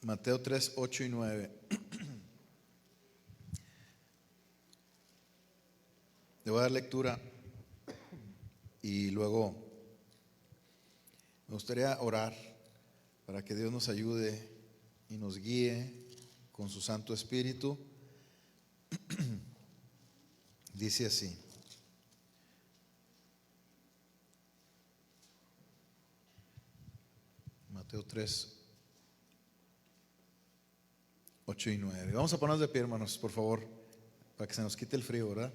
Mateo 3, 8 y 9. Le voy a dar lectura y luego me gustaría orar para que Dios nos ayude y nos guíe con su Santo Espíritu. Dice así: Mateo 3, 8 y 9. Vamos a ponernos de pie, hermanos, por favor, para que se nos quite el frío, ¿verdad?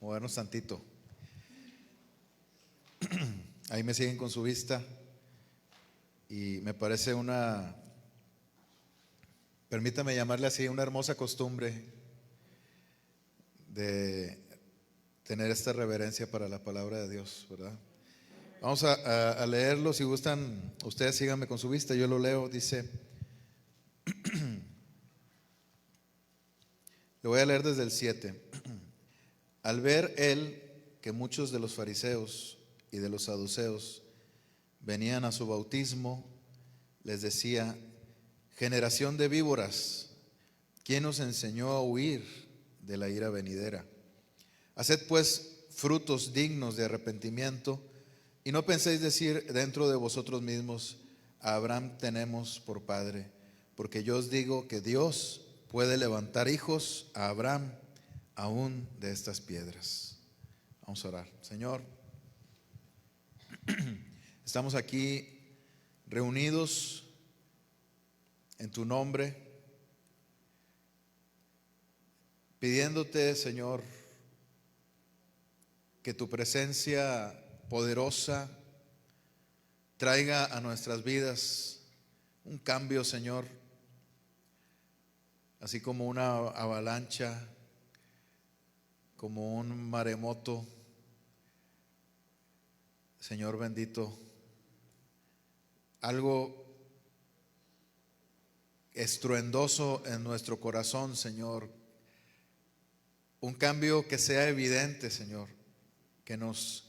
Movernos tantito. Ahí me siguen con su vista. Y me parece permítame llamarle así, una hermosa costumbre de tener esta reverencia para la palabra de Dios, ¿verdad? Vamos a leerlo, si gustan, ustedes síganme con su vista, yo lo leo. Dice, lo voy a leer desde el 7. Al ver él que muchos de los fariseos y de los saduceos venían a su bautismo, les decía: generación de víboras, ¿quién os enseñó a huir de la ira venidera? Haced pues frutos dignos de arrepentimiento, y no penséis decir dentro de vosotros mismos: a Abraham tenemos por padre, porque yo os digo que Dios puede levantar hijos a Abraham aún de estas piedras. Vamos a orar. Señor, estamos aquí reunidos en tu nombre, pidiéndote, Señor, que tu presencia poderosa traiga a nuestras vidas un cambio, Señor, así como una avalancha, como un maremoto. Señor bendito, algo estruendoso en nuestro corazón, Señor, un cambio que sea evidente, Señor, que nos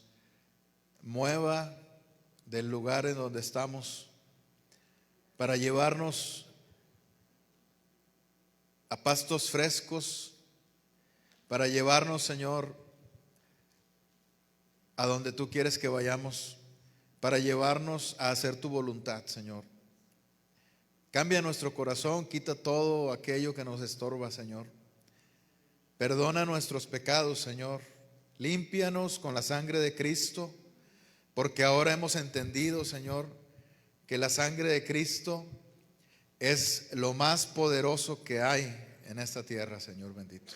mueva del lugar en donde estamos para llevarnos a pastos frescos, para llevarnos, Señor, a donde tú quieres que vayamos, para llevarnos a hacer tu voluntad, Señor. Cambia nuestro corazón, quita todo aquello que nos estorba, Señor. Perdona nuestros pecados, Señor. Límpianos con la sangre de Cristo, porque ahora hemos entendido, Señor, que la sangre de Cristo es lo más poderoso que hay en esta tierra, Señor bendito.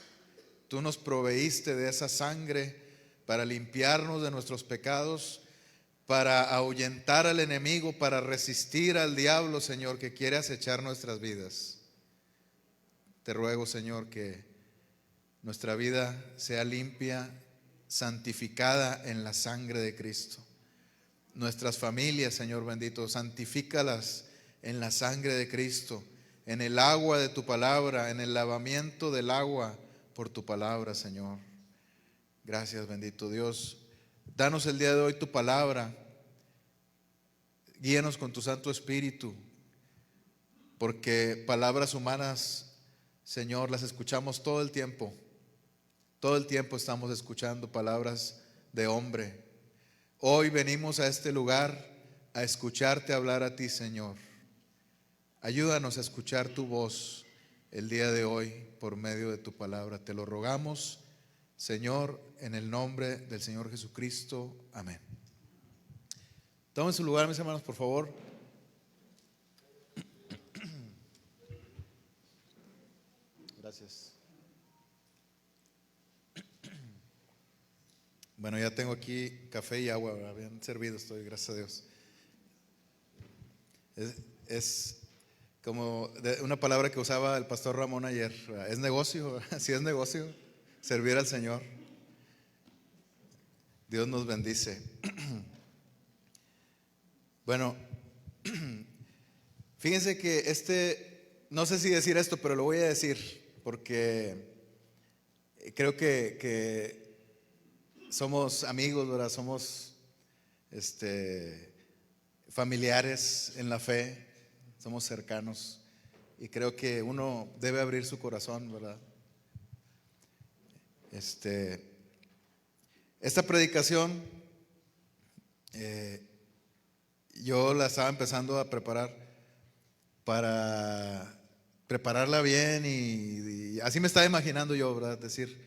Tú nos proveíste de esa sangre para limpiarnos de nuestros pecados, para ahuyentar al enemigo, para resistir al diablo, Señor, que quiere acechar nuestras vidas. Te ruego, Señor, que nuestra vida sea limpia, santificada en la sangre de Cristo. Nuestras familias, Señor bendito, santifícalas en la sangre de Cristo, en el agua de tu palabra, en el lavamiento del agua por tu palabra, Señor. Gracias, bendito Dios. Danos el día de hoy tu palabra. Guíanos con tu Santo Espíritu, porque palabras humanas, Señor, las escuchamos todo el tiempo. Todo el tiempo estamos escuchando palabras de hombre. Hoy venimos a este lugar a escucharte hablar a ti, Señor. Ayúdanos a escuchar tu voz el día de hoy por medio de tu palabra. Te lo rogamos, Señor, en el nombre del Señor Jesucristo. Amén. Tomen su lugar, mis hermanos, por favor. Gracias. Bueno, ya tengo aquí café y agua, bien servido estoy, gracias a Dios. Es como una palabra que usaba el pastor Ramón ayer. Es negocio, sí es negocio servir al Señor. Dios nos bendice. Bueno, fíjense que no sé si decir esto, pero lo voy a decir porque creo que somos amigos, ¿verdad? Somos familiares en la fe, somos cercanos. y creo que uno debe abrir su corazón, ¿verdad? Esta predicación yo la estaba empezando a preparar para prepararla bien y así me estaba imaginando yo, ¿verdad? Decir,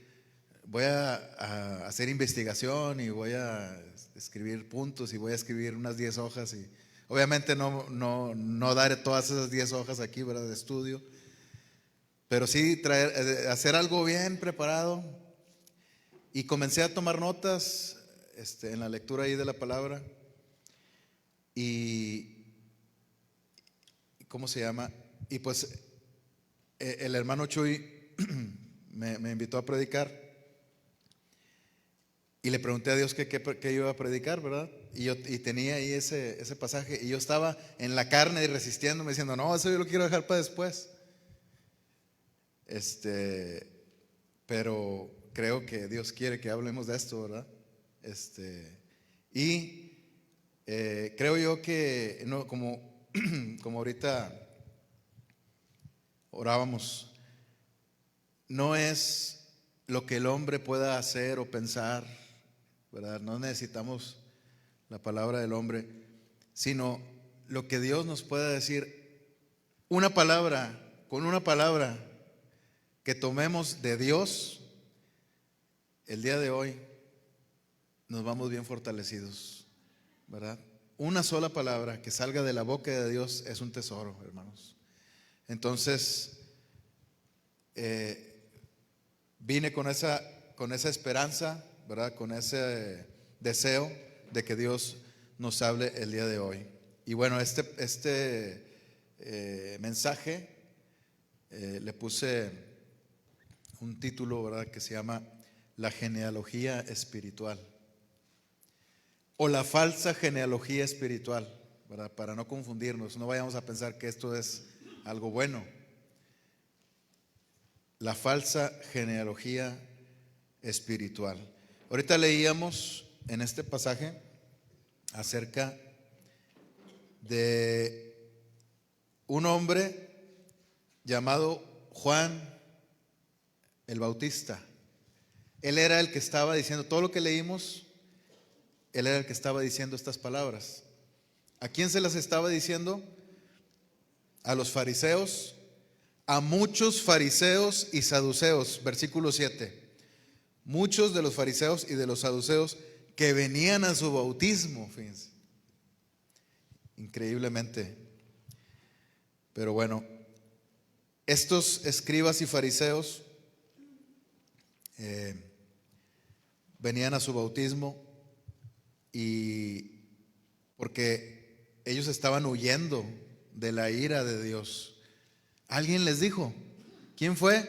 voy a hacer investigación y voy a escribir puntos y voy a escribir unas 10 hojas y obviamente no daré todas esas 10 hojas aquí, ¿verdad? De estudio, pero sí hacer algo bien preparado. Y comencé a tomar notas en la lectura ahí de la palabra. Y ¿cómo se llama? Y pues el hermano Chuy me invitó a predicar. Y le pregunté a Dios qué iba a predicar, ¿verdad? Y tenía ahí ese pasaje. Y yo estaba en la carne y resistiéndome, diciendo, no, eso yo lo quiero dejar para después. Pero creo que Dios quiere que hablemos de esto, ¿verdad? Creo yo que no, como ahorita orábamos, no es lo que el hombre pueda hacer o pensar, ¿verdad? No necesitamos la palabra del hombre, sino lo que Dios nos pueda decir. Con una palabra que tomemos de Dios, el día de hoy nos vamos bien fortalecidos, ¿verdad? Una sola palabra que salga de la boca de Dios es un tesoro, hermanos. Entonces, vine con esa esperanza, ¿verdad? Con ese deseo de que Dios nos hable el día de hoy. Y bueno, este mensaje le puse un título, ¿verdad? Que se llama La genealogía espiritual o la falsa genealogía espiritual, ¿verdad? Para no confundirnos, no vayamos a pensar que esto es algo bueno. La falsa genealogía espiritual. Ahorita leíamos en este pasaje acerca de un hombre llamado Juan el Bautista. Él era el que estaba diciendo todo lo que leímos. Él era el que estaba diciendo estas palabras. ¿A quién se las estaba diciendo? A los fariseos, a muchos fariseos y saduceos. Versículo 7. Muchos de los fariseos y de los saduceos que venían a su bautismo, fíjense. Increíblemente. Pero bueno, estos escribas y fariseos venían a su bautismo y porque ellos estaban huyendo de la ira de Dios. Alguien les dijo, ¿quién fue?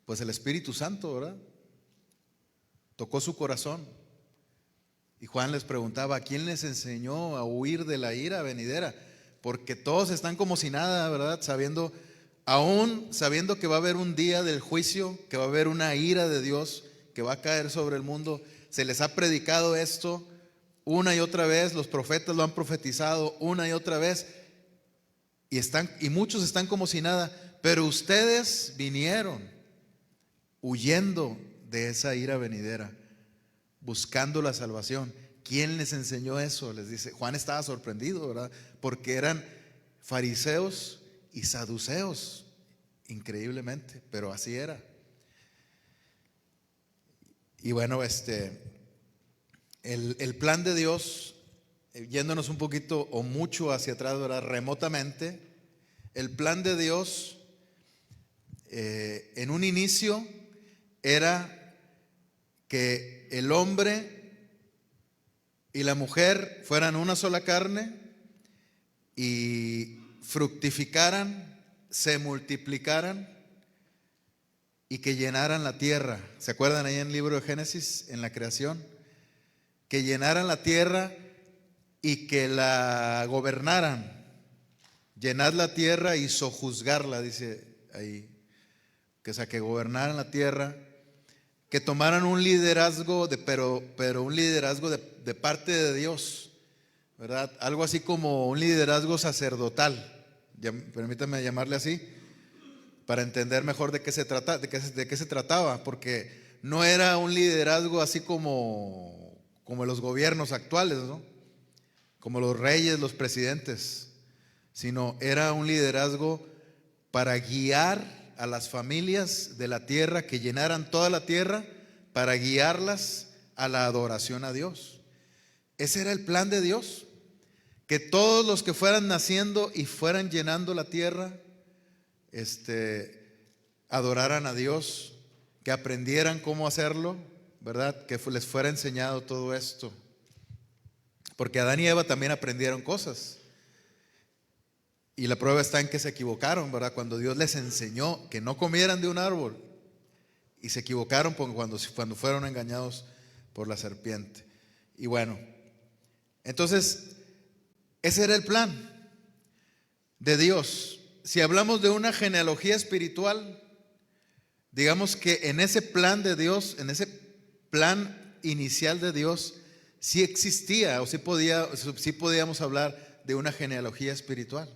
Pues el Espíritu Santo, ¿verdad? Tocó su corazón. Y Juan les preguntaba, ¿quién les enseñó a huir de la ira venidera? Porque todos están como si nada, ¿verdad? Aún sabiendo que va a haber un día del juicio, que va a haber una ira de Dios que va a caer sobre el mundo. Se les ha predicado esto una y otra vez, los profetas lo han profetizado una y otra vez, y muchos están como si nada, pero ustedes vinieron huyendo de esa ira venidera, buscando la salvación. ¿Quién les enseñó eso? Les dice. Juan estaba sorprendido, ¿verdad? Porque eran fariseos y saduceos, increíblemente, pero así era. Y bueno, el plan de Dios, yéndonos un poquito o mucho hacia atrás, ¿verdad? Remotamente, el plan de Dios en un inicio era que el hombre y la mujer fueran una sola carne y fructificaran, se multiplicaran y que llenaran la tierra. ¿Se acuerdan ahí en el libro de Génesis, en la creación? Que llenaran la tierra y que la gobernaran. Llenad la tierra y sojuzgarla, dice ahí. Que gobernaran la tierra, que tomaran un liderazgo, pero un liderazgo de parte de Dios, ¿verdad? Algo así como un liderazgo sacerdotal, permítanme llamarle así, para entender mejor de qué se trataba, porque no era un liderazgo así como los gobiernos actuales, ¿no? Como los reyes, los presidentes, sino era un liderazgo para guiar a las familias de la tierra, que llenaran toda la tierra, para guiarlas a la adoración a Dios. Ese era el plan de Dios, que todos los que fueran naciendo y fueran llenando la tierra, adoraran a Dios, que aprendieran cómo hacerlo, ¿verdad? Que les fuera enseñado todo esto. Porque Adán y Eva también aprendieron cosas. Y la prueba está en que se equivocaron, ¿verdad? Cuando Dios les enseñó que no comieran de un árbol, y se equivocaron cuando fueron engañados por la serpiente. Y bueno, entonces ese era el plan de Dios. Si hablamos de una genealogía espiritual, digamos que en ese plan de Dios, en ese plan inicial de Dios, sí existía, o sí podíamos hablar de una genealogía espiritual.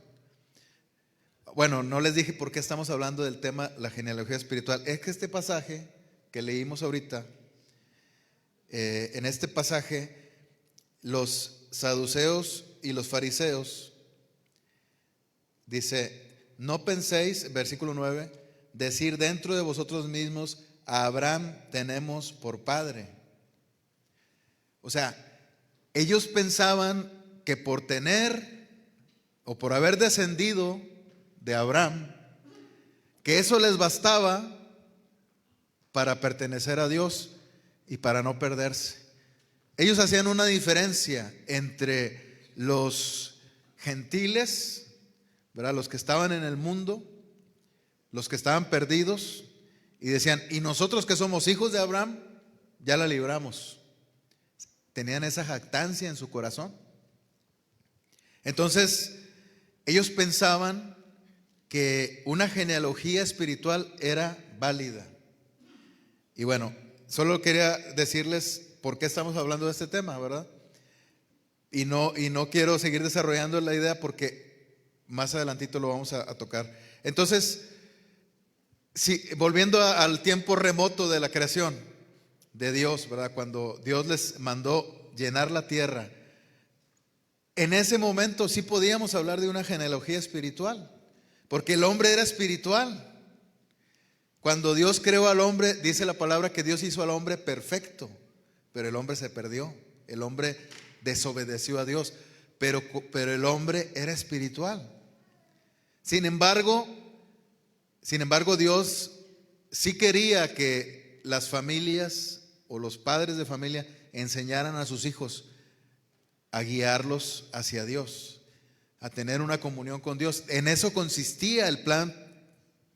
Bueno, no les dije por qué estamos hablando del tema la genealogía espiritual. Es que este pasaje que leímos ahorita, en este pasaje, los saduceos y los fariseos, dice: no penséis, versículo 9, decir dentro de vosotros mismos, a Abraham tenemos por padre. O sea, ellos pensaban que por tener o por haber descendido de Abraham, que eso les bastaba para pertenecer a Dios y para no perderse. Ellos hacían una diferencia entre los gentiles, ¿verdad? Los que estaban en el mundo, los que estaban perdidos, y decían: y nosotros que somos hijos de Abraham, ya la libramos. Tenían esa jactancia en su corazón. Entonces, ellos pensaban que una genealogía espiritual era válida. Y bueno, solo quería decirles por qué estamos hablando de este tema, ¿verdad? Y no quiero seguir desarrollando la idea porque más adelantito lo vamos a tocar. Entonces, volviendo al tiempo remoto de la creación de Dios, ¿verdad? Cuando Dios les mandó llenar la tierra, en ese momento sí podíamos hablar de una genealogía espiritual, porque el hombre era espiritual. Cuando Dios creó al hombre, dice la palabra que Dios hizo al hombre perfecto, pero el hombre se perdió, el hombre desobedeció a Dios, pero el hombre era espiritual. Sin embargo, Dios sí quería que las familias o los padres de familia enseñaran a sus hijos a guiarlos hacia Dios, a tener una comunión con Dios. En eso consistía el plan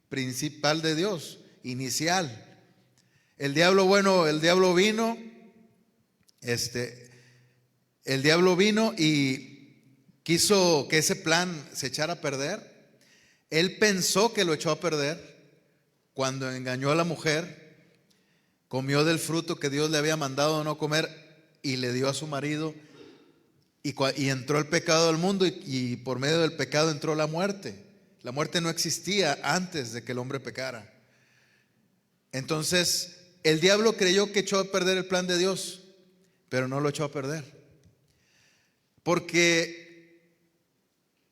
principal de Dios, inicial. El diablo vino y quiso que ese plan se echara a perder. Él pensó que lo echó a perder cuando engañó a la mujer, comió del fruto que Dios le había mandado no comer y le dio a su marido, y entró el pecado al mundo, y por medio del pecado entró la muerte. La muerte no existía antes de que el hombre pecara. Entonces, el diablo creyó que echó a perder el plan de Dios, pero no lo echó a perder. Porque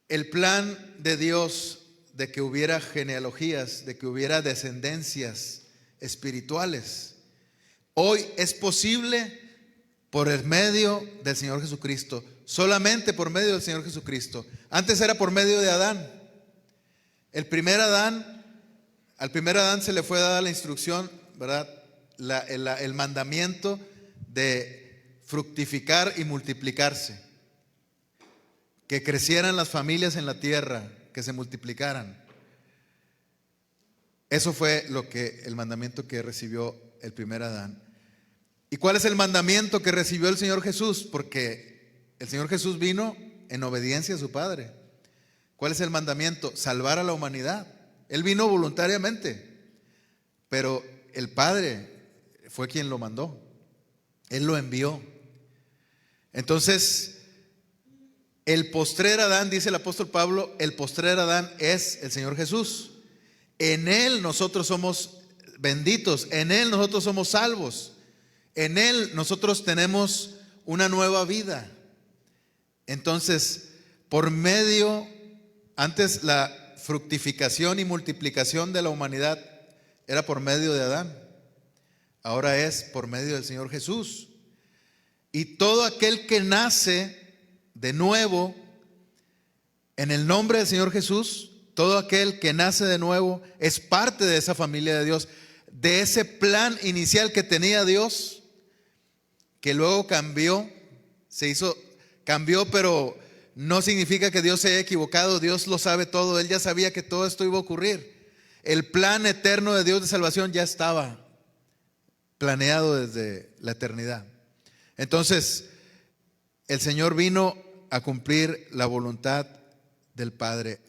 el plan de Dios de que hubiera genealogías, de que hubiera descendencias espirituales, hoy es posible por el medio del Señor Jesucristo, solamente por medio del Señor Jesucristo. Antes era por medio de Adán. Al primer Adán se le fue dada la instrucción, ¿verdad? El mandamiento de fructificar y multiplicarse, que crecieran las familias en la tierra, que se multiplicaran. Eso fue el mandamiento que recibió el primer Adán. ¿Y cuál es el mandamiento que recibió el Señor Jesús? Porque el Señor Jesús vino en obediencia a su Padre. ¿Cuál es el mandamiento? Salvar a la humanidad. Él vino voluntariamente, pero el Padre fue quien lo mandó. Él lo envió. Entonces, el postrer Adán, dice el apóstol Pablo, el postrer Adán es el Señor Jesús. En Él nosotros somos benditos, en Él nosotros somos salvos, en Él nosotros tenemos una nueva vida. Entonces, por medio, antes la fructificación y multiplicación de la humanidad era por medio de Adán, ahora es por medio del Señor Jesús. Y todo aquel que nace de nuevo en el nombre del Señor Jesús, todo aquel que nace de nuevo es parte de esa familia de Dios, de ese plan inicial que tenía Dios, que luego cambió, cambió, pero no significa que Dios se haya equivocado. Dios lo sabe todo, Él ya sabía que todo esto iba a ocurrir. El plan eterno de Dios de salvación ya estaba planeado desde la eternidad. Entonces, el Señor vino a cumplir la voluntad del Padre.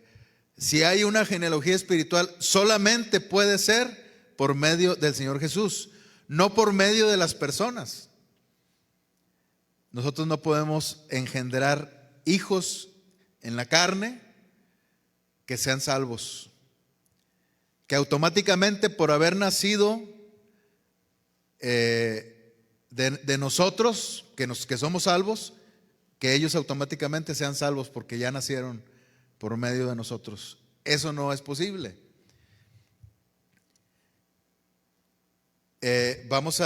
Si hay una genealogía espiritual, solamente puede ser por medio del Señor Jesús, no por medio de las personas. Nosotros no podemos engendrar hijos en la carne que sean salvos, que automáticamente por haber nacido de nosotros, que somos salvos, que ellos automáticamente sean salvos porque ya nacieron por medio de nosotros. Eso no es posible. Vamos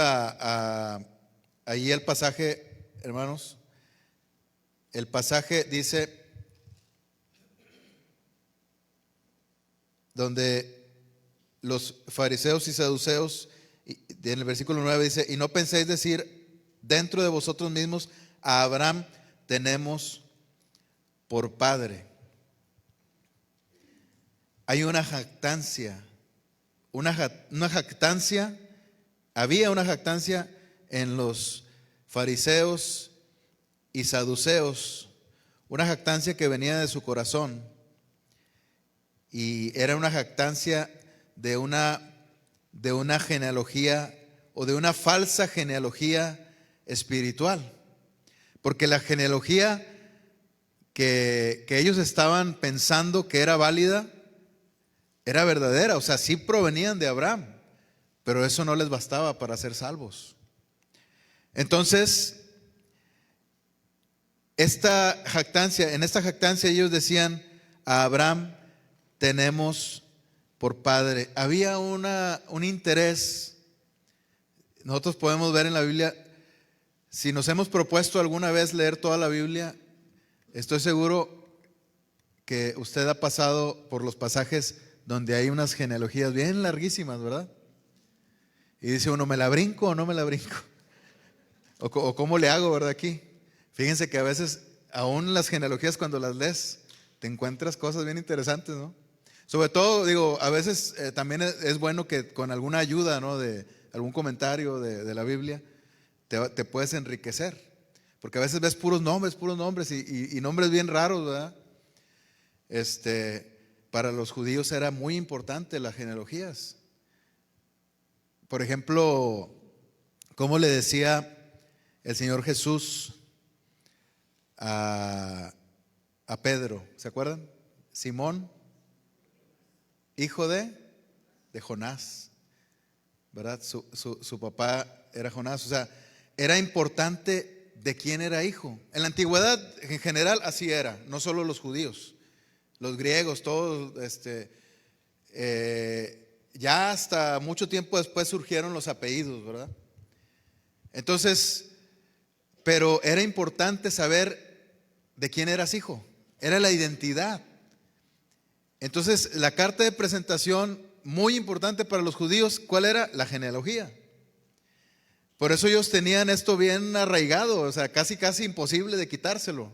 ahí el pasaje, hermanos. El pasaje dice, donde los fariseos y saduceos, en el versículo 9 dice: y no penséis decir dentro de vosotros mismos, a Abraham tenemos por padre. Hay una jactancia, había una jactancia en los fariseos y saduceos, una jactancia que venía de su corazón, y era una jactancia de una genealogía o de una falsa genealogía espiritual, porque la genealogía que ellos estaban pensando que era válida era verdadera, o sea, sí provenían de Abraham, pero eso no les bastaba para ser salvos. Entonces, en esta jactancia ellos decían: a Abraham tenemos por padre. Había un interés. Nosotros podemos ver en la Biblia, si nos hemos propuesto alguna vez leer toda la Biblia, estoy seguro que usted ha pasado por los pasajes donde hay unas genealogías bien larguísimas, ¿verdad? Y dice uno: ¿me la brinco o no me la brinco? O ¿cómo le hago, verdad? Aquí, fíjense que a veces, aún las genealogías, cuando las lees, te encuentras cosas bien interesantes, ¿no? Sobre todo, digo, a veces también es bueno que con alguna ayuda, ¿no?, de algún comentario de la Biblia, te puedes enriquecer. Porque a veces ves puros nombres y nombres bien raros, ¿verdad? Para los judíos era muy importante las genealogías. Por ejemplo, ¿cómo le decía el Señor Jesús a Pedro? ¿Se acuerdan? Simón, hijo de Jonás, ¿verdad? Su papá era Jonás. O sea, era importante de quién era hijo. En la antigüedad, en general, así era. No solo los judíos, los griegos, todos. Ya hasta mucho tiempo después surgieron los apellidos, ¿verdad? Entonces, pero era importante saber de quién eras hijo. Era la identidad. Entonces, la carta de presentación, muy importante para los judíos, ¿cuál era? La genealogía. Por eso ellos tenían esto bien arraigado, o sea, casi imposible de quitárselo.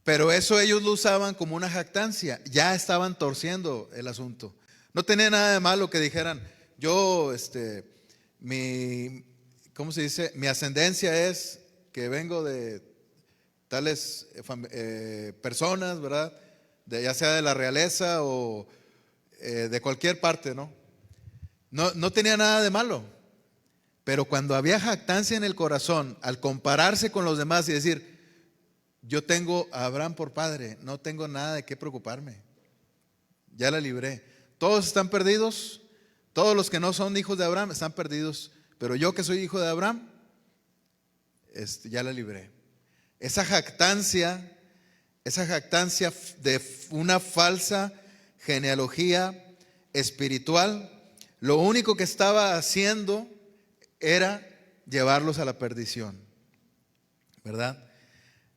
Pero eso ellos lo usaban como una jactancia. Ya estaban torciendo el asunto. No tenía nada de malo que dijeran: yo, ¿cómo se dice? Mi ascendencia es que vengo de tales personas, ¿verdad? Ya sea de la realeza o de cualquier parte, ¿no? No tenía nada de malo. Pero cuando había jactancia en el corazón, al compararse con los demás y decir: yo tengo a Abraham por padre, no tengo nada de qué preocuparme, ya la libré. Todos están perdidos, todos los que no son hijos de Abraham están perdidos, pero yo que soy hijo de Abraham, ya la libré. Esa jactancia de una falsa genealogía espiritual, lo único que estaba haciendo era llevarlos a la perdición, ¿verdad?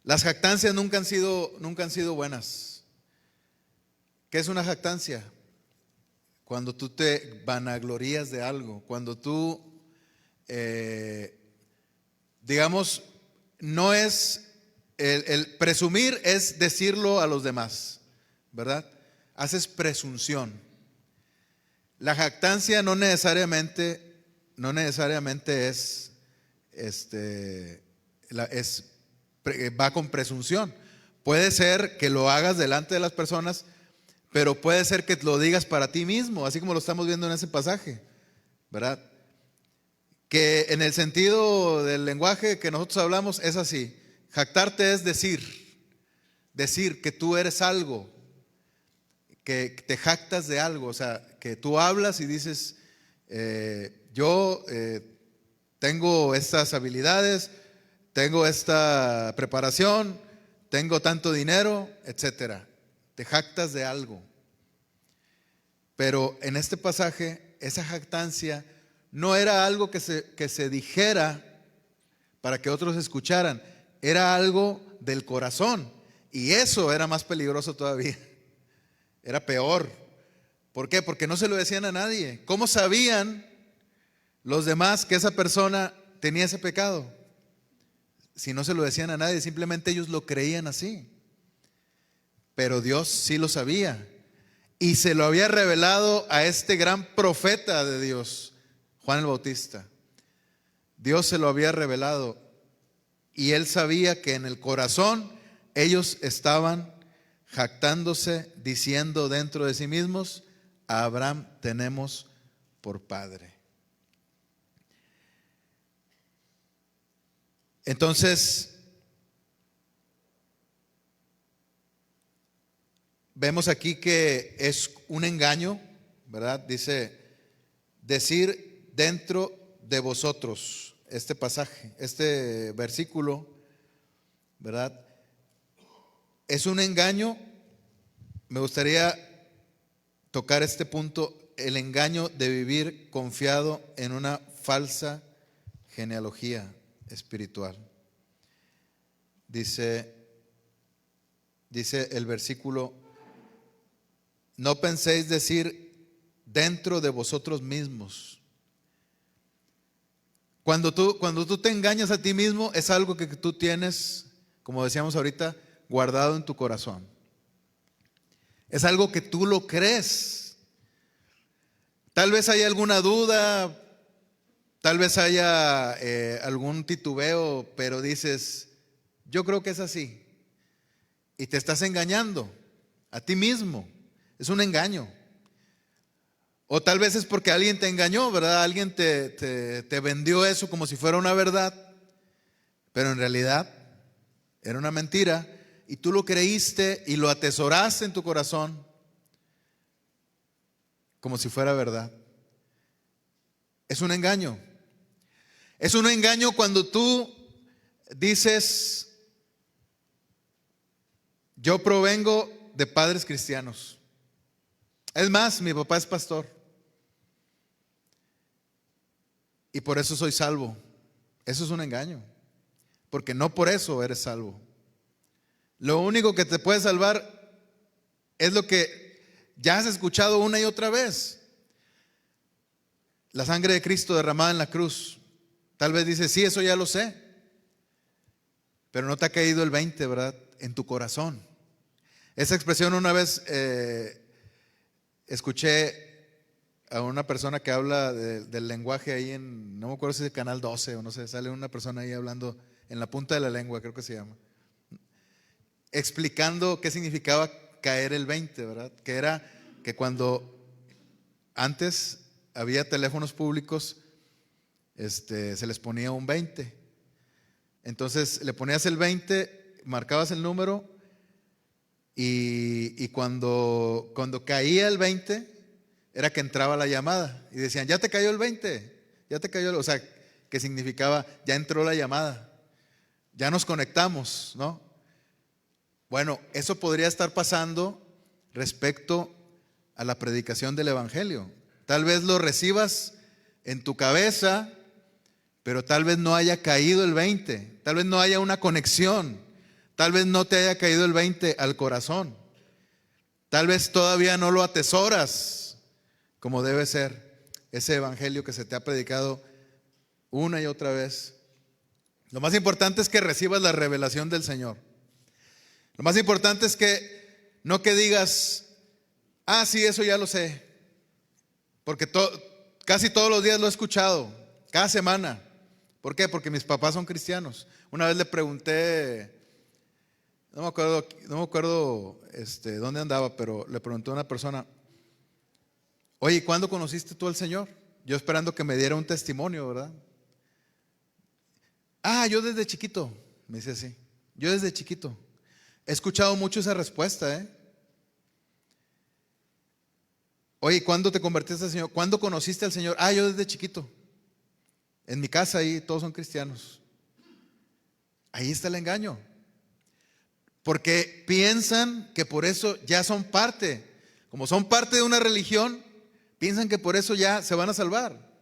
Las jactancias nunca han sido buenas. ¿Qué es una jactancia? Cuando tú te vanaglorías de algo, cuando tú, digamos, no es, el presumir es decirlo a los demás, ¿verdad? Haces presunción. La jactancia no necesariamente va con presunción. Puede ser que lo hagas delante de las personas, pero puede ser que lo digas para ti mismo, así como lo estamos viendo en ese pasaje, ¿verdad? Que en el sentido del lenguaje que nosotros hablamos es así. Jactarte es decir que tú eres algo, que te jactas de algo, o sea, que tú hablas y dices, yo tengo estas habilidades, tengo esta preparación, tengo tanto dinero, etcétera. Te jactas de algo. Pero en este pasaje, esa jactancia no era algo que se dijera para que otros escucharan, era algo del corazón. Y eso era más peligroso todavía. Era peor. ¿Por qué? Porque no se lo decían a nadie. ¿Cómo sabían los demás que esa persona tenía ese pecado? Si no se lo decían a nadie, simplemente ellos lo creían así. Pero Dios sí lo sabía. Y se lo había revelado a este gran profeta de Dios, Juan el Bautista. Dios se lo había revelado. Y él sabía que en el corazón ellos estaban jactándose, diciendo dentro de sí mismos, a Abraham tenemos por padre. Entonces, vemos aquí que es un engaño, ¿verdad? Dice, decir dentro de vosotros, este pasaje, este versículo, ¿verdad? Es un engaño. Me gustaría tocar este punto, el engaño de vivir confiado en una falsa genealogía espiritual. Dice el versículo, no penséis decir dentro de vosotros mismos. Cuando tú te engañas a ti mismo, es algo que tú tienes, como decíamos ahorita, guardado en tu corazón. Es algo que tú lo crees. Tal vez haya alguna duda, tal vez haya algún titubeo, pero dices, yo creo que es así. Y te estás engañando a ti mismo. Es un engaño. O tal vez es porque alguien te engañó, ¿verdad? Alguien te vendió eso como si fuera una verdad, pero en realidad era una mentira y tú lo creíste y lo atesoraste en tu corazón como si fuera verdad. Es un engaño. Es un engaño cuando tú dices, yo provengo de padres cristianos. Es más, mi papá es pastor y por eso soy salvo. Eso es un engaño, porque no por eso eres salvo. Lo único que te puede salvar es lo que ya has escuchado una y otra vez: la sangre de Cristo derramada en la cruz. Tal vez dices, sí, eso ya lo sé, pero no te ha caído el 20, ¿verdad? En tu corazón. Esa expresión una vez escuché a una persona que habla del lenguaje ahí en, no me acuerdo si es el canal 12 o no sé, sale una persona ahí hablando en la punta de la lengua, creo que se llama, explicando qué significaba caer el 20, ¿verdad? Que era que cuando antes había teléfonos públicos, se les ponía un 20. Entonces le ponías el 20, marcabas el número y cuando caía el 20, era que entraba la llamada y decían, ya te cayó el 20, ya te cayó, o sea, que significaba, ya entró la llamada, ya nos conectamos, ¿no? Bueno, eso podría estar pasando respecto a la predicación del Evangelio. Tal vez lo recibas en tu cabeza, pero tal vez no haya caído el 20, tal vez no haya una conexión, tal vez no te haya caído el 20 al corazón, tal vez todavía no lo atesoras como debe ser ese Evangelio que se te ha predicado una y otra vez. Lo más importante es que recibas la revelación del Señor. Lo más importante es que no que digas, ah, sí, eso ya lo sé, porque casi todos los días lo he escuchado, cada semana. ¿Por qué? Porque mis papás son cristianos. Una vez le pregunté, no me acuerdo dónde andaba, pero le pregunté a una persona, oye, ¿cuándo conociste tú al Señor? Yo esperando que me diera un testimonio, ¿verdad? Ah, yo desde chiquito, me dice así, yo desde chiquito. He escuchado mucho esa respuesta, ¿eh? Oye, ¿cuándo te convertiste al Señor? ¿Cuándo conociste al Señor? Ah, yo desde chiquito. En mi casa ahí todos son cristianos. Ahí está el engaño. Porque piensan que por eso ya son parte. Como son parte de una religión, piensan que por eso ya se van a salvar.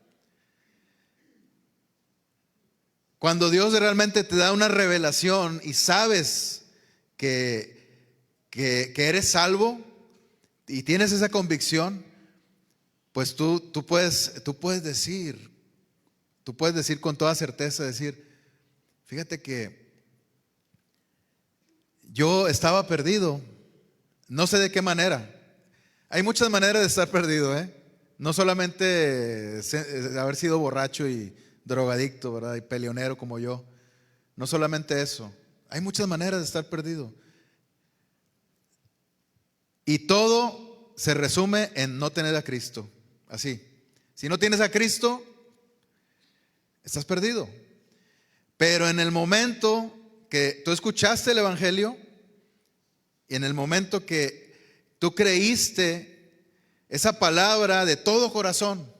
Cuando Dios realmente te da una revelación y sabes que eres salvo y tienes esa convicción, pues tú puedes decir con toda certeza, decir, fíjate que yo estaba perdido, no sé de qué manera. Hay muchas maneras de estar perdido, ¿eh? No solamente haber sido borracho y drogadicto, ¿verdad? Y peleonero como yo. No solamente eso. Hay muchas maneras de estar perdido. Y todo se resume en no tener a Cristo. Así. Si no tienes a Cristo, estás perdido. Pero en el momento que tú escuchaste el Evangelio y en el momento que tú creíste esa palabra de todo corazón,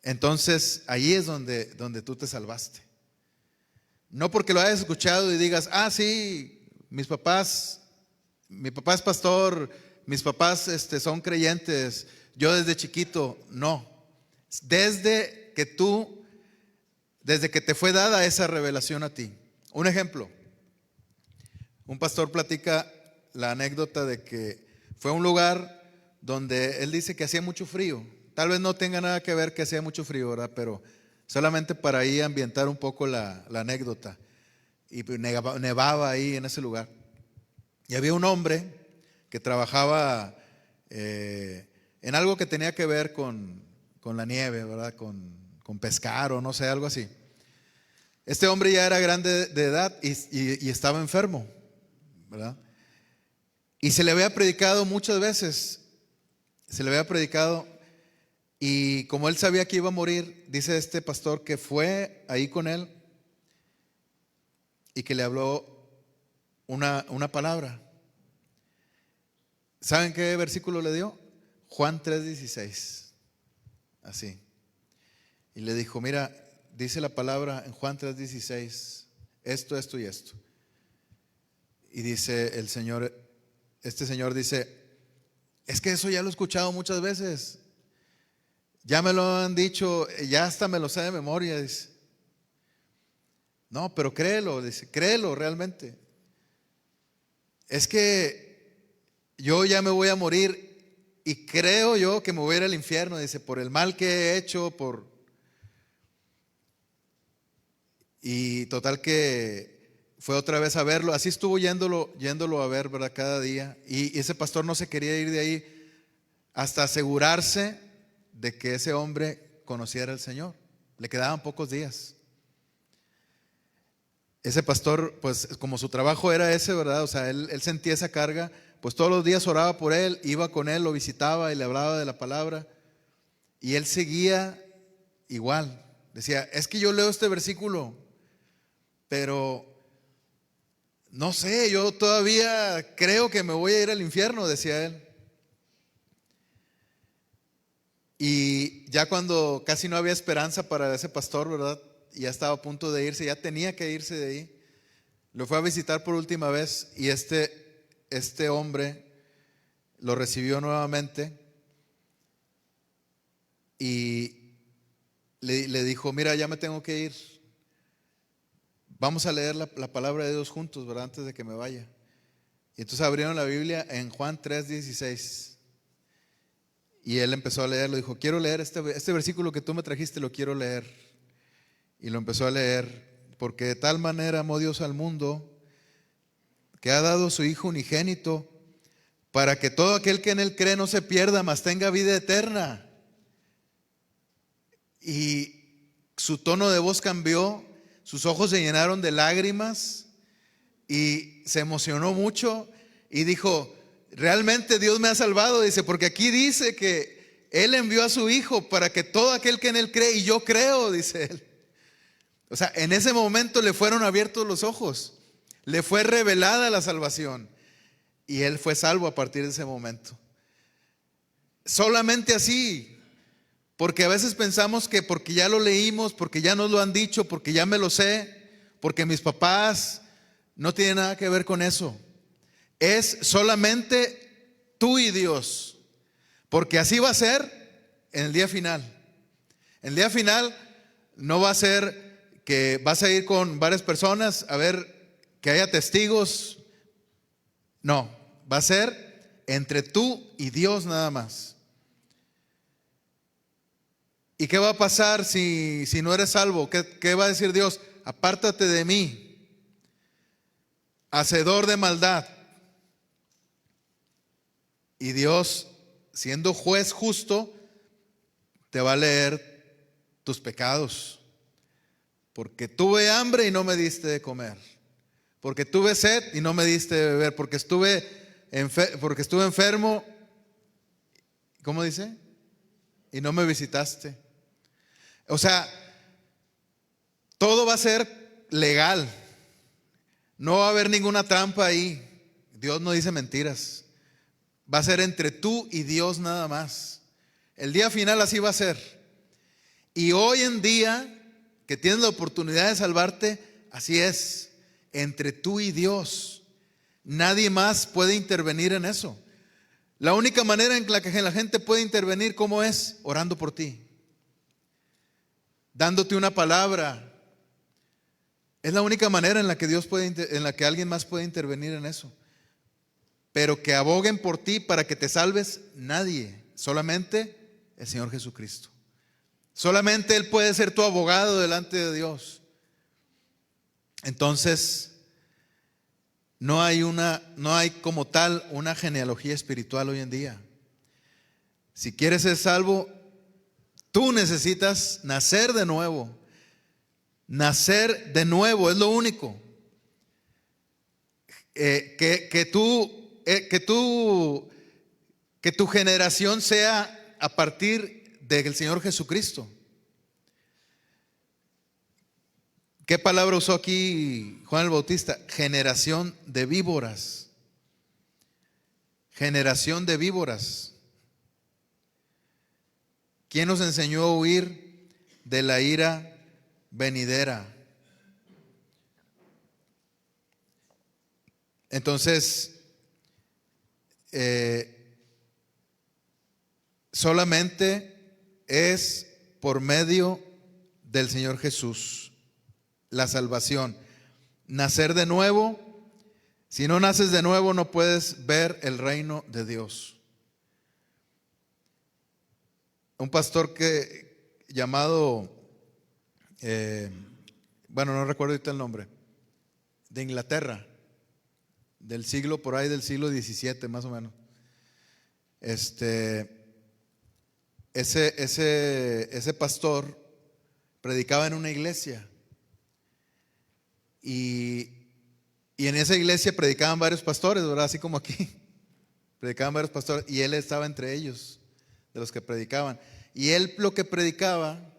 entonces ahí es donde tú te salvaste. No porque lo hayas escuchado y digas, ah, sí, mi papá es pastor, mis papás son creyentes, yo desde chiquito. No, desde que te fue dada esa revelación a ti. Un ejemplo, un pastor platica la anécdota de que fue a un lugar donde él dice que hacía mucho frío. Tal vez no tenga nada que ver que hacía mucho frío, ¿verdad? Pero solamente para ahí ambientar un poco la anécdota. Y nevaba ahí en ese lugar. Y había un hombre que trabajaba en algo que tenía que ver con la nieve, ¿verdad? Con pescar o no sé, algo así. Este hombre ya era grande de edad y estaba enfermo, ¿verdad? Y se le había predicado muchas veces, y como él sabía que iba a morir, dice este pastor que fue ahí con él y que le habló una palabra. ¿Saben qué versículo le dio? Juan 3:16. Así. Y le dijo, mira, dice la palabra en Juan 3:16, esto y esto. Y dice el Señor, este señor dice, es que eso ya lo he escuchado muchas veces. Ya me lo han dicho, ya hasta me lo sé de memoria, dice. No, pero créelo, dice, créelo realmente. Es que yo ya me voy a morir y creo yo que me voy a ir al infierno, dice, por el mal que he hecho, y total que fue otra vez a verlo. Así estuvo yéndolo a ver, ¿verdad? Cada día. Y ese pastor no se quería ir de ahí hasta asegurarse de que ese hombre conociera al Señor. Le quedaban pocos días. Ese pastor, pues como su trabajo era ese, ¿verdad? O sea, él sentía esa carga, pues todos los días oraba por él, iba con él, lo visitaba y le hablaba de la palabra. Y él seguía igual. Decía, es que yo leo este versículo, pero no sé, yo todavía creo que me voy a ir al infierno, decía él. Y ya cuando casi no había esperanza para ese pastor, ¿verdad? Y ya estaba a punto de irse, ya tenía que irse de ahí. Lo fue a visitar por última vez y este hombre lo recibió nuevamente y le dijo: mira, ya me tengo que ir. Vamos a leer la palabra de Dios juntos, ¿verdad? Antes de que me vaya. Y entonces abrieron la Biblia en Juan 3:16. Y él empezó a leerlo. Dijo: quiero leer este versículo que tú me trajiste, lo quiero leer. Y lo empezó a leer. Porque de tal manera amó Dios al mundo, que ha dado a su Hijo unigénito, para que todo aquel que en él cree no se pierda, mas tenga vida eterna. Y su tono de voz cambió, sus ojos se llenaron de lágrimas y se emocionó mucho y dijo: realmente Dios me ha salvado. Dice: porque aquí dice que Él envió a su Hijo para que todo aquel que en Él cree, y yo creo, dice él. O sea, en ese momento le fueron abiertos los ojos, le fue revelada la salvación y él fue salvo a partir de ese momento. Solamente así, porque a veces pensamos que porque ya lo leímos, porque ya nos lo han dicho, porque ya me lo sé, porque mis papás, no tiene nada que ver con eso. Es solamente tú y Dios, porque así va a ser en el día final. En el día final no va a ser que vas a ir con varias personas a ver que haya testigos. No, va a ser entre tú y Dios nada más. ¿Y qué va a pasar si no eres salvo? ¿Qué va a decir Dios? Apártate de mí, hacedor de maldad. Y Dios, siendo juez justo, te va a leer tus pecados. Porque tuve hambre y no me diste de comer. Porque tuve sed y no me diste de beber. Porque estuve enfermo, ¿cómo dice? Y no me visitaste. O sea, todo va a ser legal. No va a haber ninguna trampa ahí. Dios no dice mentiras. Va a ser entre tú y Dios nada más. El día final así va a ser. Y hoy en día que tienes la oportunidad de salvarte, así es, entre tú y Dios. Nadie más puede intervenir en eso. La única manera en la que la gente puede intervenir, ¿cómo es? Orando por ti, dándote una palabra. Es la única manera en la que en la que alguien más puede intervenir en eso. Pero que aboguen por ti para que te salves, nadie, solamente el Señor Jesucristo. Solamente Él puede ser tu abogado delante de Dios. Entonces, no hay como tal una genealogía espiritual hoy en día. Si quieres ser salvo, tú necesitas nacer de nuevo. Nacer de nuevo es lo único. Que tu generación sea a partir del Señor Jesucristo. ¿Qué palabra usó aquí Juan el Bautista? Generación de víboras. Generación de víboras. ¿Quién nos enseñó a huir de la ira venidera? Entonces, solamente es por medio del Señor Jesús la salvación. Nacer de nuevo. Si no naces de nuevo, no puedes ver el reino de Dios. Un pastor llamado, no recuerdo ahorita el nombre, de Inglaterra, del siglo XVII más o menos. Ese pastor predicaba en una iglesia y en esa iglesia predicaban varios pastores, ¿verdad? Así como aquí predicaban varios pastores y él estaba entre ellos, de los que predicaban. Y él lo que predicaba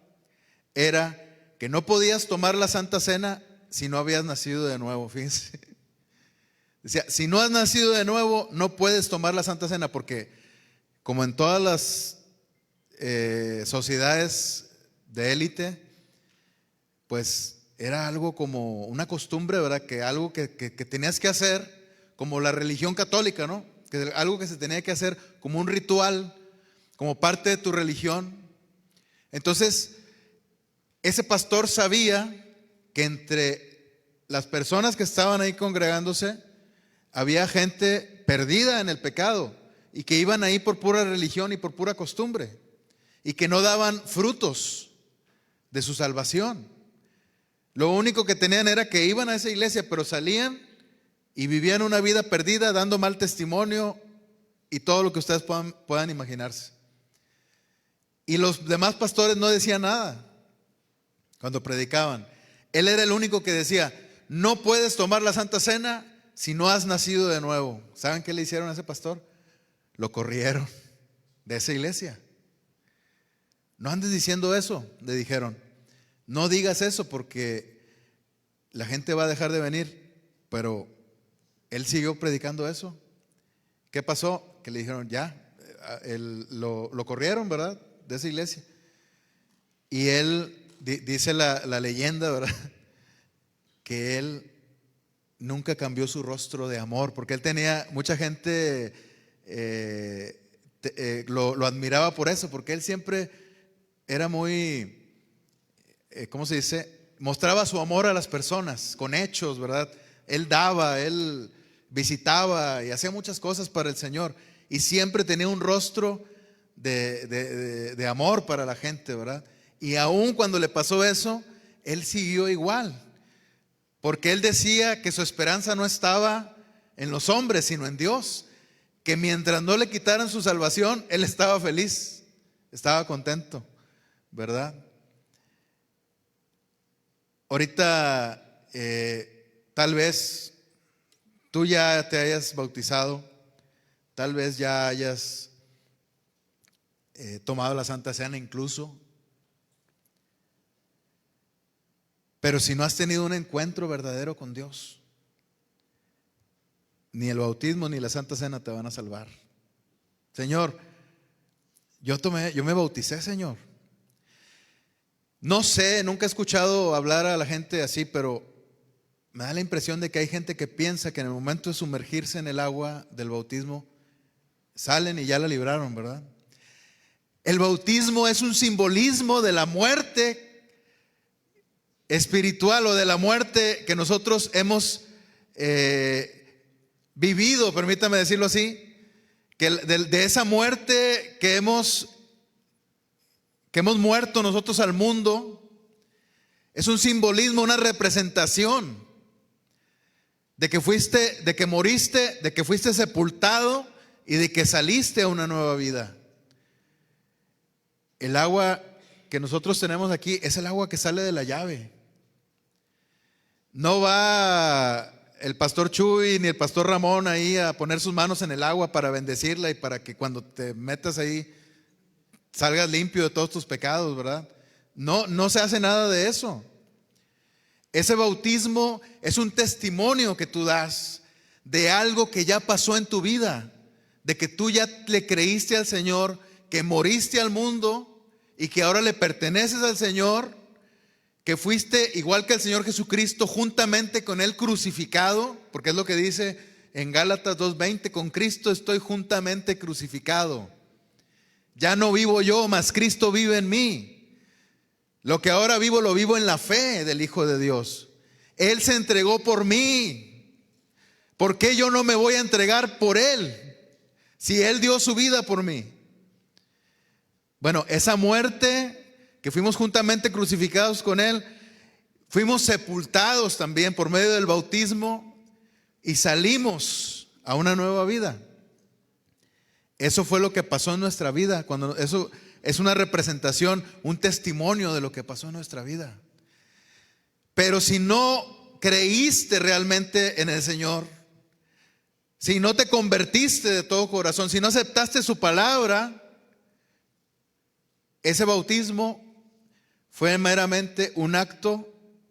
era que no podías tomar la Santa Cena si no habías nacido de nuevo. Fíjense, decía: si no has nacido de nuevo, no puedes tomar la Santa Cena, porque como en todas las sociedades de élite, pues era algo como una costumbre, ¿verdad? Que algo que tenías que hacer, como la religión católica, ¿no? Que algo que se tenía que hacer como un ritual, como parte de tu religión. Entonces, ese pastor sabía que entre las personas que estaban ahí congregándose, había gente perdida en el pecado y que iban ahí por pura religión y por pura costumbre y que no daban frutos de su salvación. Lo único que tenían era que iban a esa iglesia, pero salían y vivían una vida perdida, dando mal testimonio y todo lo que ustedes puedan imaginarse. Y los demás pastores no decían nada cuando predicaban. Él era el único que decía: no puedes tomar la Santa Cena si no has nacido de nuevo. ¿Saben qué le hicieron a ese pastor? Lo corrieron de esa iglesia. No andes diciendo eso, le dijeron. No digas eso porque la gente va a dejar de venir. Pero él siguió predicando eso. ¿Qué pasó? Que le dijeron ya, lo corrieron, ¿verdad? De esa iglesia. Y él, dice la leyenda, ¿verdad? Que él nunca cambió su rostro de amor, porque él tenía, mucha gente lo admiraba por eso, porque él siempre era muy, ¿cómo se dice? Mostraba su amor a las personas con hechos, ¿verdad? Él daba, él visitaba y hacía muchas cosas para el Señor y siempre tenía un rostro de amor para la gente, ¿verdad? Y aún cuando le pasó eso, él siguió igual, porque él decía que su esperanza no estaba en los hombres, sino en Dios, que mientras no le quitaran su salvación, él estaba feliz, estaba contento, ¿verdad? Ahorita tal vez tú ya te hayas bautizado, tal vez ya hayas tomado la Santa Cena incluso, pero si no has tenido un encuentro verdadero con Dios, ni el bautismo ni la Santa Cena te van a salvar. Señor, yo me bauticé, Señor. No sé, nunca he escuchado hablar a la gente así, pero me da la impresión de que hay gente que piensa que en el momento de sumergirse en el agua del bautismo, salen y ya la libraron, ¿verdad? El bautismo es un simbolismo de la muerte espiritual o de la muerte que nosotros hemos vivido, permítame decirlo así, que de esa muerte que hemos muerto nosotros al mundo. Es un simbolismo, una representación de que moriste, de que fuiste sepultado y de que saliste a una nueva vida. El agua que nosotros tenemos aquí es el agua que sale de la llave. No va el pastor Chuy ni el pastor Ramón ahí a poner sus manos en el agua para bendecirla y para que cuando te metas ahí salgas limpio de todos tus pecados, ¿verdad? No se hace nada de eso. Ese bautismo es un testimonio que tú das de algo que ya pasó en tu vida, de que tú ya le creíste al Señor, que moriste al mundo y que ahora le perteneces al Señor, que fuiste igual que el Señor Jesucristo juntamente con Él crucificado, porque es lo que dice en Gálatas 2:20, con Cristo estoy juntamente crucificado. Ya no vivo yo, mas Cristo vive en mí. Lo que ahora vivo, lo vivo en la fe del Hijo de Dios. Él se entregó por mí. ¿Por qué yo no me voy a entregar por Él? Si Él dio su vida por mí. Bueno, esa muerte que fuimos juntamente crucificados con Él, fuimos sepultados también por medio del bautismo y salimos a una nueva vida. Eso fue lo que pasó en nuestra vida. Eso es una representación, un testimonio de lo que pasó en nuestra vida. Pero si no creíste realmente en el Señor, si no te convertiste de todo corazón, si no aceptaste su palabra, ese bautismo fue meramente un acto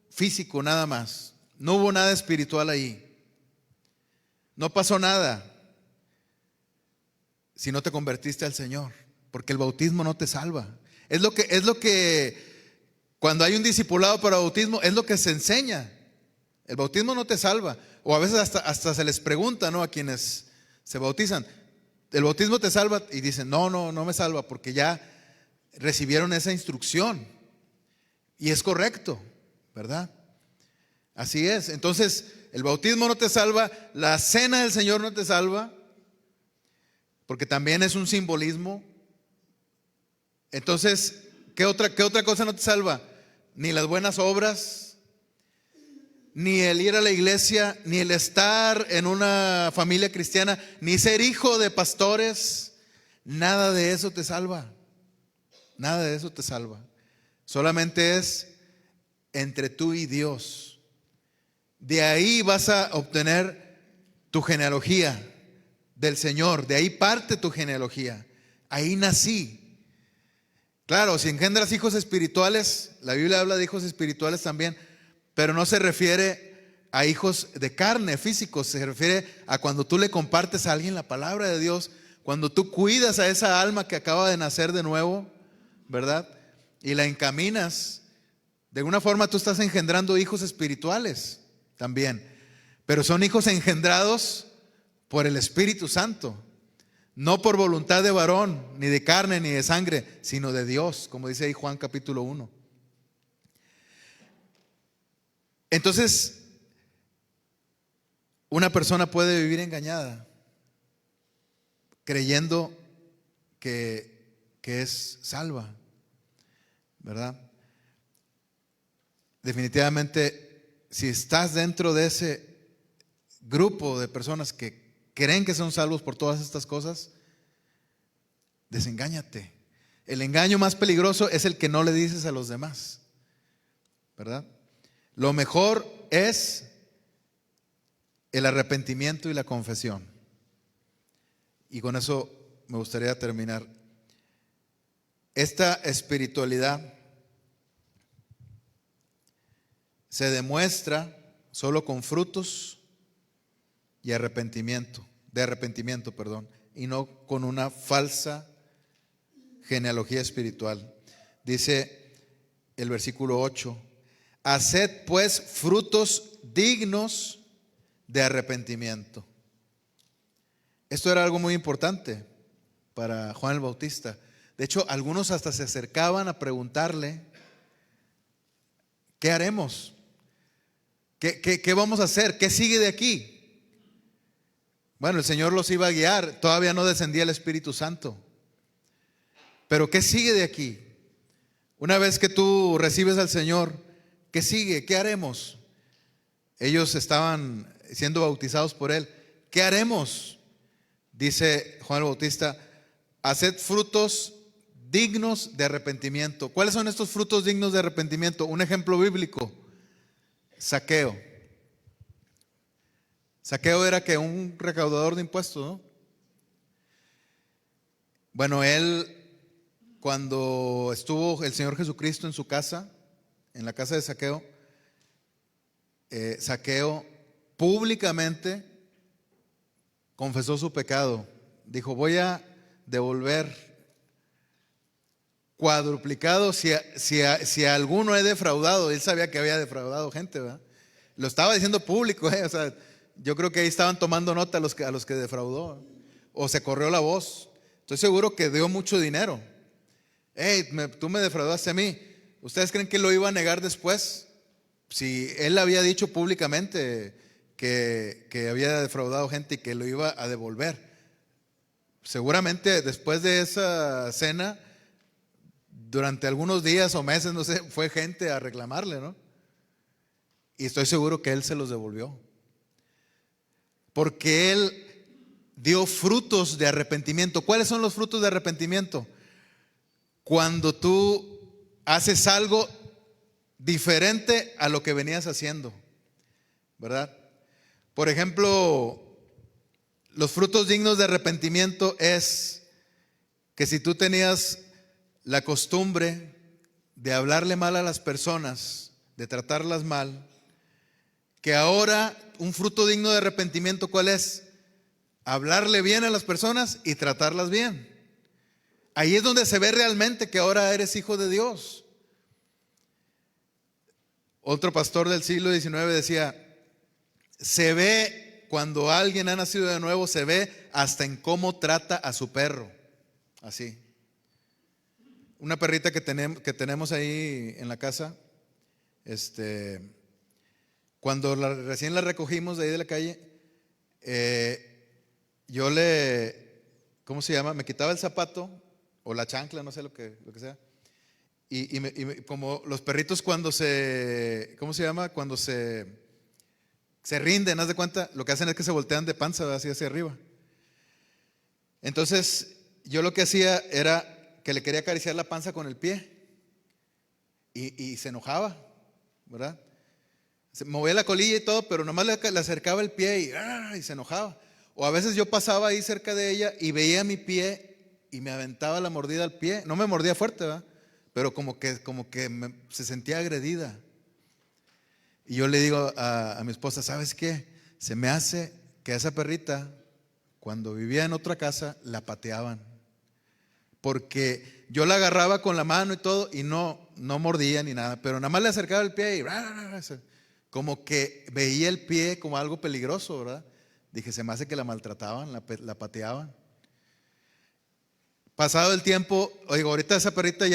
físico nada más. No hubo nada espiritual ahí. No pasó nada si no te convertiste al Señor. porque el bautismo no te salva. Es lo que cuando hay un discipulado para bautismo, es lo que se enseña. El bautismo no te salva. O a veces hasta se les pregunta, ¿no?, a quienes se bautizan, ¿el bautismo te salva? Y dicen, no me salva, porque ya recibieron esa instrucción. Y es correcto, ¿verdad? Así es. Entonces, el bautismo no te salva, la cena del Señor no te salva, porque también es un simbolismo. Entonces, ¿qué otra cosa no te salva? Ni las buenas obras, ni el ir a la iglesia, ni el estar en una familia cristiana, ni ser hijo de pastores. Nada de eso te salva. Nada de eso te salva. Solamente es entre tú y Dios. De ahí vas a obtener tu genealogía del Señor. De ahí parte tu genealogía. Ahí nací. Claro, si engendras hijos espirituales, la Biblia habla de hijos espirituales también, pero no se refiere a hijos de carne, físicos. Se refiere a cuando tú le compartes a alguien la palabra de Dios, cuando tú cuidas a esa alma que acaba de nacer de nuevo, ¿verdad? Y la encaminas. De alguna forma tú estás engendrando hijos espirituales también, pero son hijos engendrados por el Espíritu Santo, no por voluntad de varón, ni de carne, ni de sangre, sino de Dios, como dice ahí Juan capítulo 1. Entonces, una persona puede vivir engañada, creyendo que es salva, ¿verdad? Definitivamente, si estás dentro de ese grupo de personas que creen que son salvos por todas estas cosas, desengáñate. El engaño más peligroso es el que no le dices a los demás, ¿verdad? Lo mejor es el arrepentimiento y la confesión. Y con eso me gustaría terminar. Esta espiritualidad se demuestra solo con frutos y arrepentimiento, y no con una falsa genealogía espiritual. Dice el versículo 8: haced pues frutos dignos de arrepentimiento. Esto era algo muy importante para Juan el Bautista. De hecho, algunos hasta se acercaban a preguntarle: ¿qué haremos? ¿Qué vamos a hacer? ¿Qué sigue de aquí? Bueno, el Señor los iba a guiar, todavía no descendía el Espíritu Santo. Pero ¿qué sigue de aquí? Una vez que tú recibes al Señor, ¿qué sigue? ¿Qué haremos? Ellos estaban siendo bautizados por Él. ¿Qué haremos? Dice Juan el Bautista: haced frutos dignos de arrepentimiento. ¿Cuáles son estos frutos dignos de arrepentimiento? Un ejemplo bíblico: Zaqueo. Zaqueo era que un recaudador de impuestos, ¿no? Bueno, él, cuando estuvo el Señor Jesucristo en su casa, en la casa de Zaqueo, Zaqueo públicamente confesó su pecado. Dijo: voy a devolver cuadruplicado si a alguno he defraudado. Él sabía que había defraudado gente, ¿verdad? Lo estaba diciendo público, o sea, yo creo que ahí estaban tomando nota a los que defraudó, o se corrió la voz. Estoy seguro que dio mucho dinero. Hey, tú me defraudaste a mí. ¿Ustedes creen que lo iba a negar después? Si él había dicho públicamente que había defraudado gente y que lo iba a devolver. Seguramente después de esa cena, durante algunos días o meses, no sé, fue gente a reclamarle, ¿no? Y estoy seguro que él se los devolvió, porque él dio frutos de arrepentimiento. ¿Cuáles son los frutos de arrepentimiento? Cuando tú haces algo diferente a lo que venías haciendo, ¿verdad? Por ejemplo, los frutos dignos de arrepentimiento es que si tú tenías la costumbre de hablarle mal a las personas, de tratarlas mal, que ahora un fruto digno de arrepentimiento, ¿cuál es? Hablarle bien a las personas y tratarlas bien. Ahí es donde se ve realmente que ahora eres hijo de Dios. Otro pastor del siglo XIX decía, se ve cuando alguien ha nacido de nuevo, se ve hasta en cómo trata a su perro. Así. Una perrita que tenemos ahí en la casa, cuando recién la recogimos de ahí de la calle, yo ¿cómo se llama? Me quitaba el zapato o la chancla, no sé lo que sea. Como los perritos cuando ¿cómo se llama? Cuando se rinden, haz de cuenta, lo que hacen es que se voltean de panza hacia arriba. Entonces, yo lo que hacía era que le quería acariciar la panza con el pie y se enojaba, ¿verdad? Se movía la colilla y todo, pero nomás le acercaba el pie y se enojaba. O a veces yo pasaba ahí cerca de ella y veía mi pie y me aventaba la mordida al pie. No me mordía fuerte, ¿verdad? Pero como que se sentía agredida. Y yo le digo a mi esposa, ¿sabes qué? Se me hace que a esa perrita, cuando vivía en otra casa, la pateaban. Porque yo la agarraba con la mano y todo y no mordía ni nada, pero nada más le acercaba el pie y como que veía el pie como algo peligroso, ¿verdad? Dije, se me hace que la maltrataban, la pateaban. Pasado el tiempo, oigo, ahorita esa perrita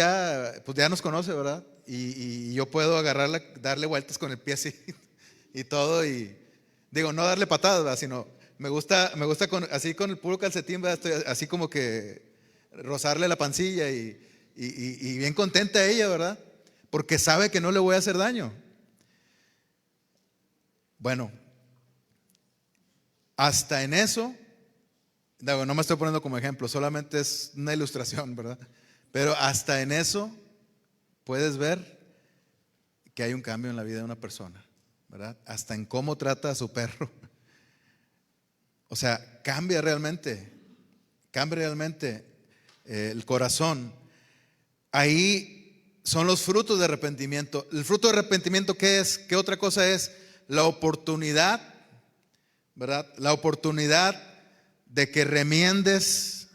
pues ya nos conoce, ¿verdad? Y yo puedo agarrarla, darle vueltas con el pie así y todo, y digo, no darle patadas, ¿verdad? Sino me gusta así con el puro calcetín, ¿verdad? Estoy así como que rozarle la pancilla y bien contenta ella, ¿verdad? Porque sabe que no le voy a hacer daño. Bueno, hasta en eso, no me estoy poniendo como ejemplo, solamente es una ilustración, ¿verdad? Pero hasta en eso puedes ver que hay un cambio en la vida de una persona, ¿verdad? Hasta en cómo trata a su perro. O sea, cambia realmente el corazón. Ahí son los frutos de arrepentimiento. El fruto de arrepentimiento, ¿qué es? ¿Qué otra cosa es? La oportunidad, ¿verdad? La oportunidad de que remiendes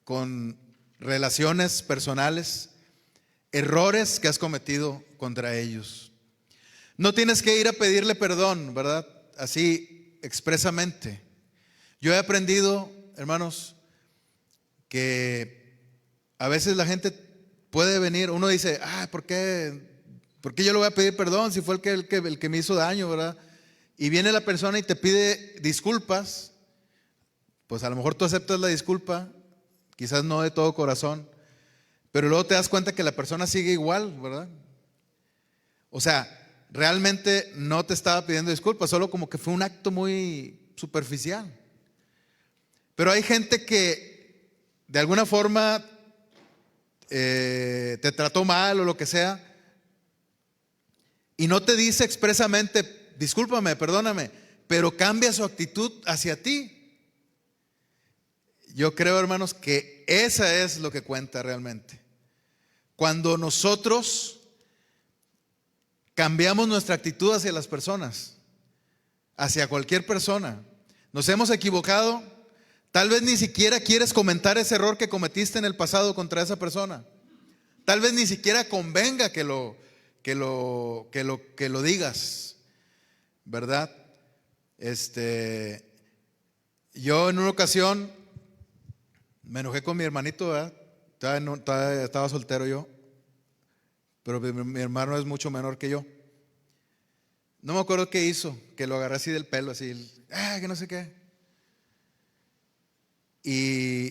con relaciones personales errores que has cometido contra ellos. No tienes que ir a pedirle perdón, ¿verdad? Así expresamente. Yo he aprendido, hermanos, que a veces la gente puede venir, uno dice, ¿por qué yo le voy a pedir perdón si fue el que me hizo daño, ¿verdad? Y viene la persona y te pide disculpas, pues a lo mejor tú aceptas la disculpa, quizás no de todo corazón, pero luego te das cuenta que la persona sigue igual, ¿verdad? O sea, realmente no te estaba pidiendo disculpas, solo como que fue un acto muy superficial. Pero hay gente que de alguna forma te trató mal o lo que sea y no te dice expresamente, discúlpame, perdóname, pero cambia su actitud hacia ti. Yo creo, hermanos, que esa es lo que cuenta realmente. Cuando nosotros cambiamos nuestra actitud hacia las personas, hacia cualquier persona, nos hemos equivocado, tal vez ni siquiera quieres comentar ese error que cometiste en el pasado contra esa persona. Tal vez ni siquiera convenga que lo digas, ¿verdad? Yo en una ocasión me enojé con mi hermanito, ¿verdad? Estaba soltero yo, pero mi hermano es mucho menor que yo. No me acuerdo qué hizo, que lo agarré así del pelo, así, que no sé qué. Y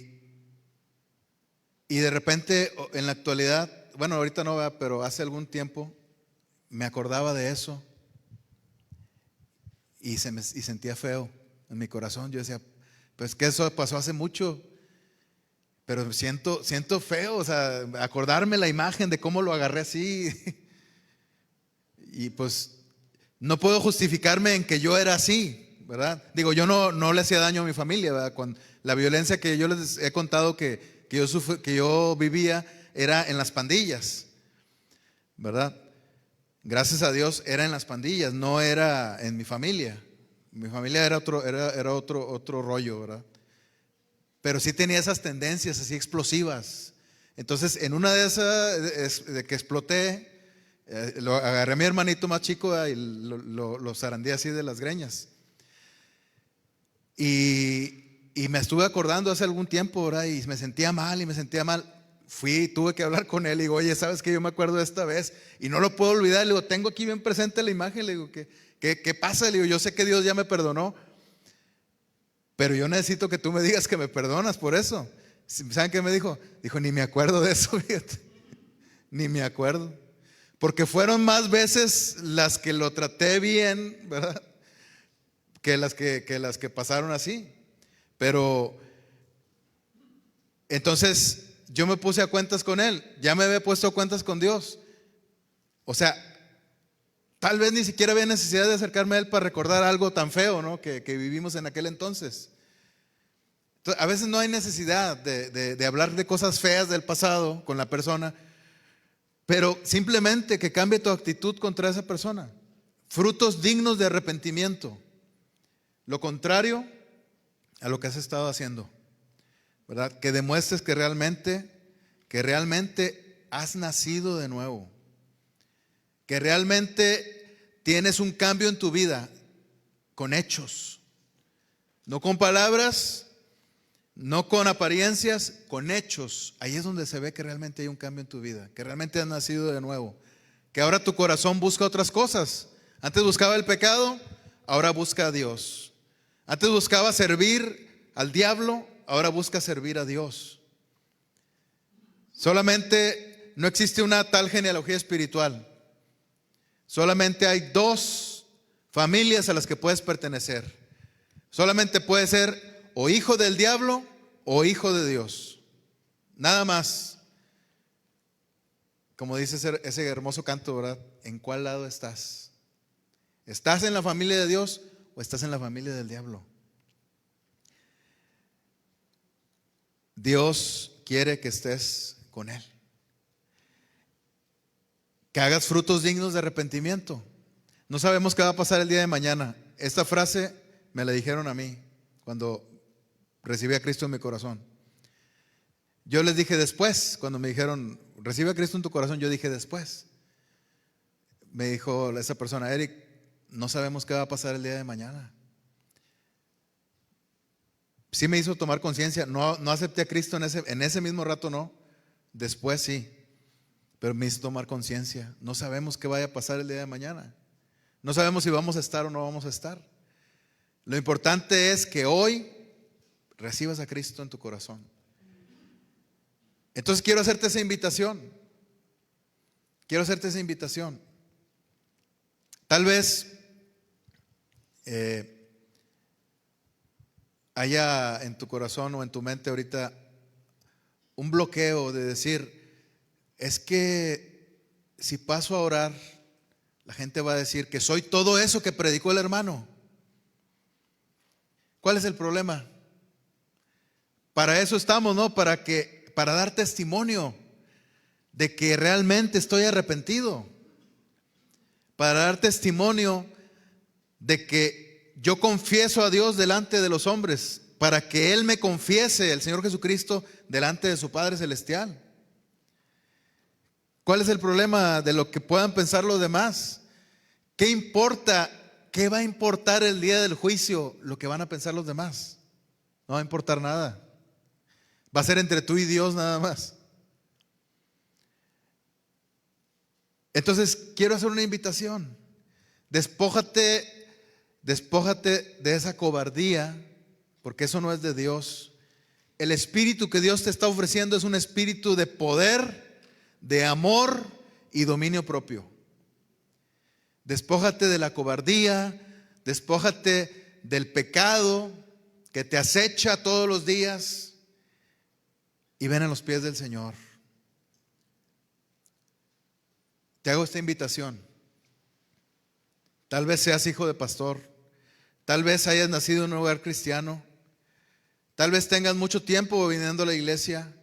de repente, en la actualidad, bueno, ahorita no, ¿verdad? Pero hace algún tiempo me acordaba de eso y sentía feo en mi corazón. Yo decía, pues que eso pasó hace mucho, pero siento feo, o sea, acordarme la imagen de cómo lo agarré así. Y pues no puedo justificarme en que yo era así, ¿verdad? Digo, yo no le hacía daño a mi familia, ¿verdad? Cuando la violencia que yo les he contado que yo vivía era en las pandillas, ¿verdad? Gracias a Dios era en las pandillas, no era en mi familia. Mi familia era otro rollo, ¿verdad? Pero sí tenía esas tendencias así explosivas Entonces, en una de esas, de que exploté, lo agarré a mi hermanito más chico y lo zarandeé así de las greñas. Y me estuve acordando hace algún tiempo, ¿verdad? Y me sentía mal. Tuve que hablar con él y digo, oye, ¿sabes qué? Yo me acuerdo de esta vez y no lo puedo olvidar. Le digo, tengo aquí bien presente la imagen. Le digo, ¿qué pasa? Le digo, yo sé que Dios ya me perdonó, pero yo necesito que tú me digas que me perdonas por eso. ¿Saben qué me dijo? Dijo, ni me acuerdo de eso, fíjate. Ni me acuerdo. Porque fueron más veces las que lo traté bien, ¿verdad? Que las que pasaron así. Pero entonces yo me puse a cuentas con él. Ya me había puesto a cuentas con Dios. O sea, tal vez ni siquiera había necesidad de acercarme a él para recordar algo tan feo, ¿no? que vivimos en aquel entonces. Entonces, a veces no hay necesidad de hablar de cosas feas del pasado con la persona, pero simplemente que cambie tu actitud contra esa persona. Frutos dignos de arrepentimiento. Lo contrario a lo que has estado haciendo, ¿verdad? Que demuestres que realmente has nacido de nuevo. Que realmente tienes un cambio en tu vida con hechos. No con palabras, no con apariencias, con hechos. Ahí es donde se ve que realmente hay un cambio en tu vida, que realmente has nacido de nuevo. Que ahora tu corazón busca otras cosas. Antes buscaba el pecado, ahora busca a Dios. Antes buscaba servir al diablo, ahora busca servir a Dios. Solamente no existe una tal genealogía espiritual. Solamente hay dos familias a las que puedes pertenecer. Solamente puedes ser o hijo del diablo o hijo de Dios. Nada más. Como dice ese hermoso canto, ¿verdad? ¿En cuál lado estás? ¿Estás en la familia de Dios o estás en la familia del diablo? Dios quiere que estés con Él. Que hagas frutos dignos de arrepentimiento. No sabemos qué va a pasar el día de mañana. Esta frase me la dijeron a mí cuando recibí a Cristo en mi corazón. Yo les dije después, cuando me dijeron, recibe a Cristo en tu corazón, yo dije después. Me dijo esa persona, Eric, no sabemos qué va a pasar el día de mañana. Sí me hizo tomar conciencia. No acepté a Cristo en ese mismo rato, no. Después sí. Pero me hizo tomar conciencia. No sabemos qué vaya a pasar el día de mañana. No sabemos si vamos a estar o no vamos a estar. Lo importante es que hoy recibas a Cristo en tu corazón. Entonces quiero hacerte esa invitación. Quiero hacerte esa invitación. Tal vez haya en tu corazón o en tu mente ahorita un bloqueo de decir, es que si paso a orar, la gente va a decir que soy todo eso que predicó el hermano. ¿Cuál es el problema? Para eso estamos, ¿no? Para dar testimonio de que realmente estoy arrepentido. Para dar testimonio de que yo confieso a Dios delante de los hombres, para que Él me confiese, el Señor Jesucristo, delante de su Padre Celestial. ¿Cuál es el problema de lo que puedan pensar los demás? ¿Qué importa? ¿Qué va a importar el día del juicio lo que van a pensar los demás? No va a importar nada. Va a ser entre tú y Dios nada más. Entonces quiero hacer una invitación. Despójate de esa cobardía, porque eso no es de Dios. El espíritu que Dios te está ofreciendo es un espíritu de poder, de amor y dominio propio. Despójate de la cobardía, despójate del pecado que te acecha todos los días y ven a los pies del Señor. Te hago esta invitación. Tal vez seas hijo de pastor, tal vez hayas nacido en un hogar cristiano, tal vez tengas mucho tiempo viniendo a la iglesia,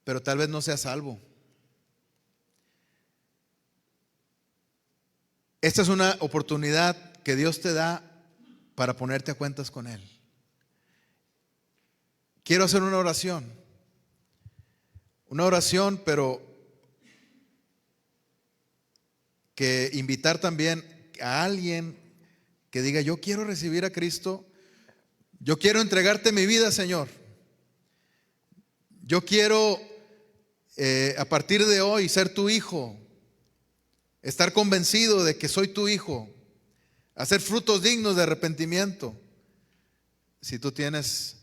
pero tal vez no seas salvo. Esta es una oportunidad que Dios te da para ponerte a cuentas con Él. Quiero hacer una oración una oración, pero que invitar también a alguien que diga: yo quiero recibir a Cristo, yo quiero entregarte mi vida, Señor. Yo quiero a partir de hoy ser tu hijo, estar convencido de que soy tu hijo, hacer frutos dignos de arrepentimiento. Si tú tienes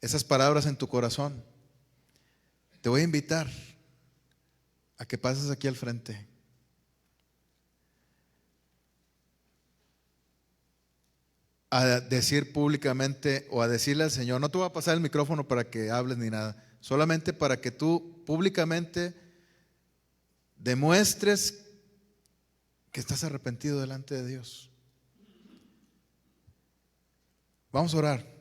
esas palabras en tu corazón, te voy a invitar a que pases aquí al frente. A decir públicamente, o a decirle al Señor, no te voy a pasar el micrófono para que hables ni nada, solamente para que tú públicamente demuestres que estás arrepentido delante de Dios. Vamos a orar.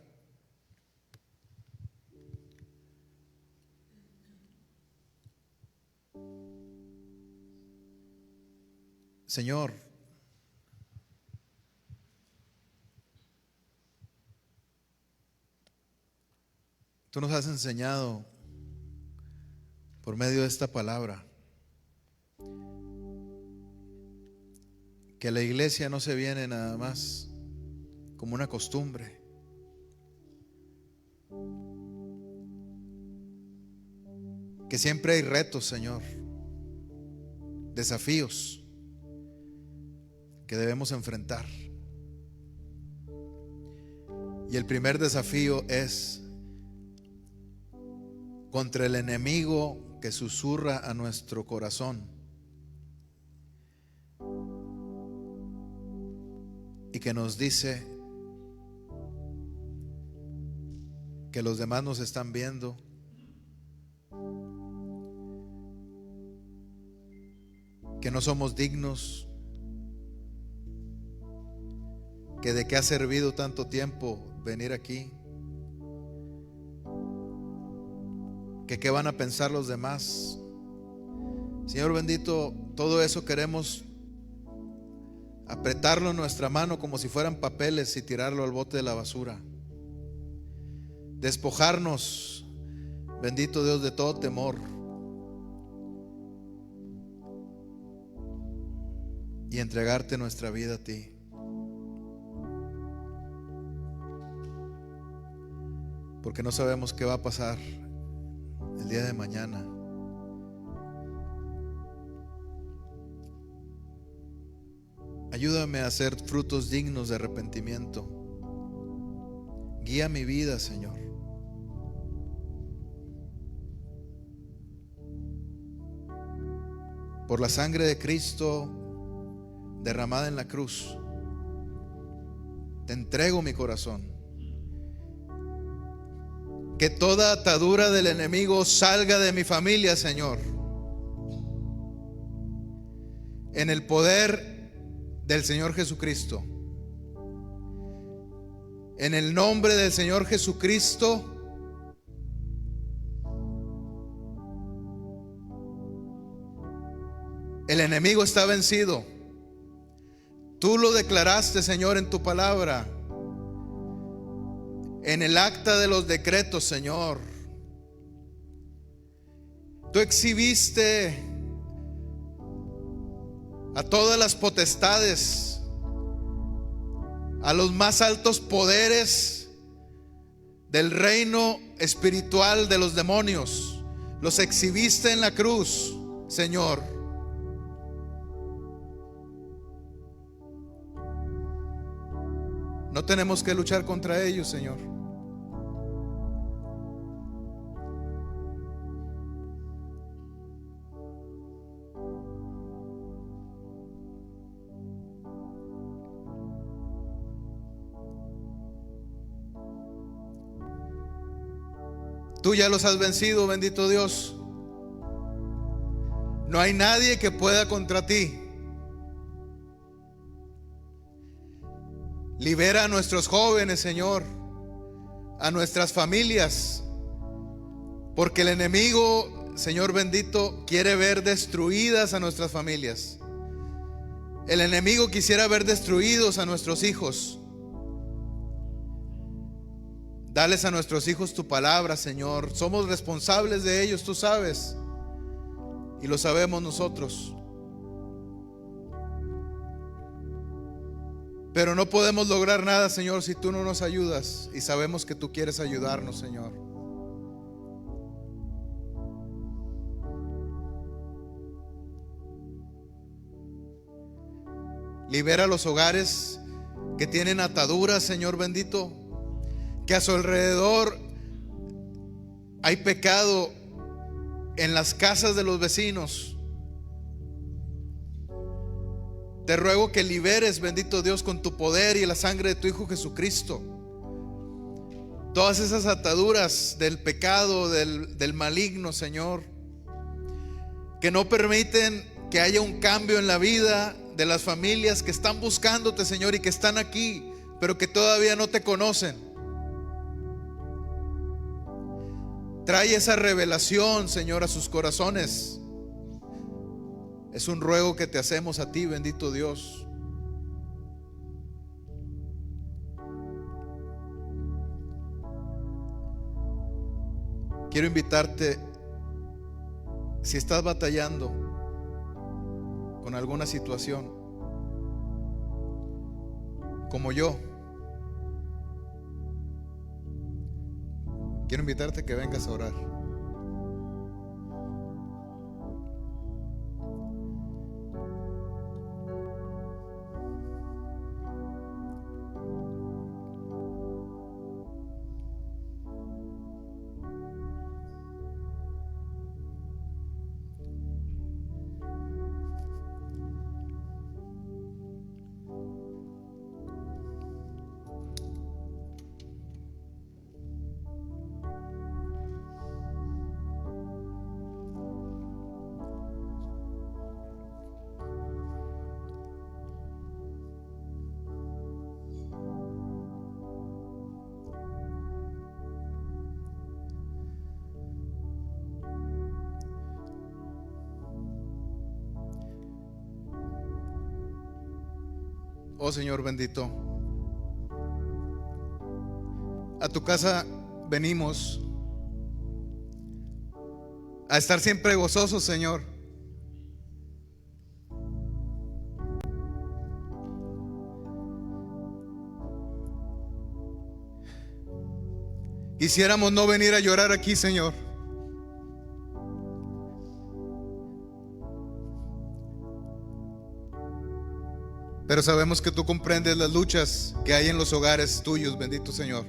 Señor, tú nos has enseñado por medio de esta palabra que la iglesia no se viene nada más como una costumbre, que siempre hay retos, Señor, desafíos que debemos enfrentar. Y el primer desafío es contra el enemigo que susurra a nuestro corazón y que nos dice que los demás nos están viendo, que no somos dignos, que de qué ha servido tanto tiempo venir aquí, que qué van a pensar los demás. Señor bendito, todo eso queremos apretarlo en nuestra mano como si fueran papeles y tirarlo al bote de la basura. Despojarnos, bendito Dios, de todo temor y entregarte nuestra vida a ti. Porque no sabemos qué va a pasar el día de mañana. Ayúdame a hacer frutos dignos de arrepentimiento. Guía mi vida, Señor. Por la sangre de Cristo derramada en la cruz, te entrego mi corazón. Que toda atadura del enemigo salga de mi familia, Señor. En el poder del Señor Jesucristo. En el nombre del Señor Jesucristo. El enemigo está vencido. Tú lo declaraste, Señor, en tu palabra. En el acta de los decretos, Señor, tú exhibiste a todas las potestades, a los más altos poderes del reino espiritual de los demonios. Los exhibiste en la cruz, Señor. No tenemos que luchar contra ellos, Señor. Tú ya los has vencido, bendito Dios. No hay nadie que pueda contra ti. Libera a nuestros jóvenes, Señor, a nuestras familias, porque el enemigo, Señor bendito, quiere ver destruidas a nuestras familias. El enemigo quisiera ver destruidos a nuestros hijos. Dales a nuestros hijos tu palabra, Señor. Somos responsables de ellos, tú sabes, y lo sabemos nosotros. Pero no podemos lograr nada, Señor, si tú no nos ayudas, y sabemos que tú quieres ayudarnos, Señor. Libera los hogares que tienen ataduras, Señor bendito, que a su alrededor hay pecado en las casas de los vecinos. Te ruego que liberes, bendito Dios, con tu poder y la sangre de tu Hijo Jesucristo, todas esas ataduras del pecado, del maligno, Señor, que no permiten que haya un cambio en la vida de las familias que están buscándote, Señor, y que están aquí, pero que todavía no te conocen. Trae esa revelación, Señor, a sus corazones. Es un ruego que te hacemos a ti, bendito Dios. Quiero invitarte, si estás batallando con alguna situación, como yo, quiero invitarte que vengas a orar. Oh Señor bendito, a tu casa venimos a estar siempre gozosos, Señor. Quisiéramos no venir a llorar aquí, Señor, pero sabemos que tú comprendes las luchas que hay en los hogares tuyos, bendito Señor.